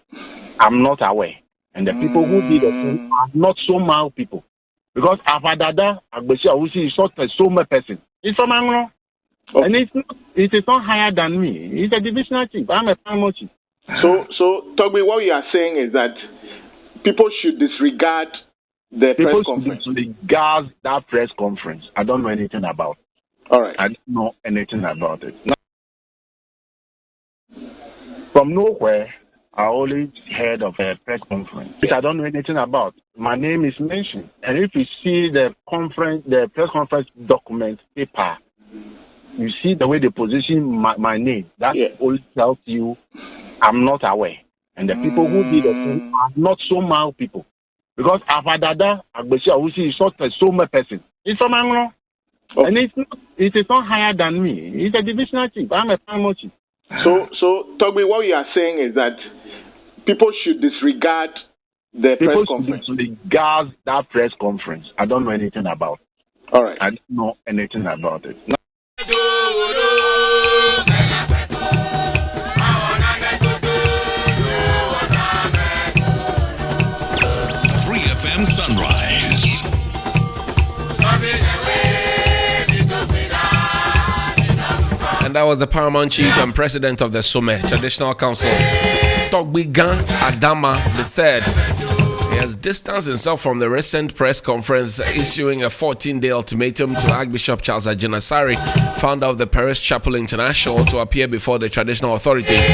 I'm not aware. And the people who did the thing are not so mild people. Because Afadada, Agbesia, who is not a Soma person. It's from Anglo. And it is not higher than me. It's a divisional chief. I'm a primary chief. So Togbe, what you are saying is that people should disregard the press conference. People should disregard that press conference. I don't know anything about it. All right. I don't know anything about it. From nowhere, I always heard of a press conference, which I don't know anything about. My name is mentioned. And if you see the press conference document paper, you see the way they position my name. That only tells you I'm not aware. And the people who did the thing are not so mild people. Because Afadada, Agbesia, who is not a Soma person. It's from Anglo. And it is not higher than me. It's a divisional chief. I'm a primary chief. So Togbe, what you are saying is that people should disregard the press conference. People should disregard that press conference. I don't know anything about it. All right. I don't know anything about it. 3FM Sunrise. And that was the Paramount Chief and President of the Some Traditional Council, Togbe Gan Adama III. He has distanced himself from the recent press conference, issuing a 14-day ultimatum to Archbishop Charles Agyinasare, founder of the Paris Chapel International, to appear before the traditional authority.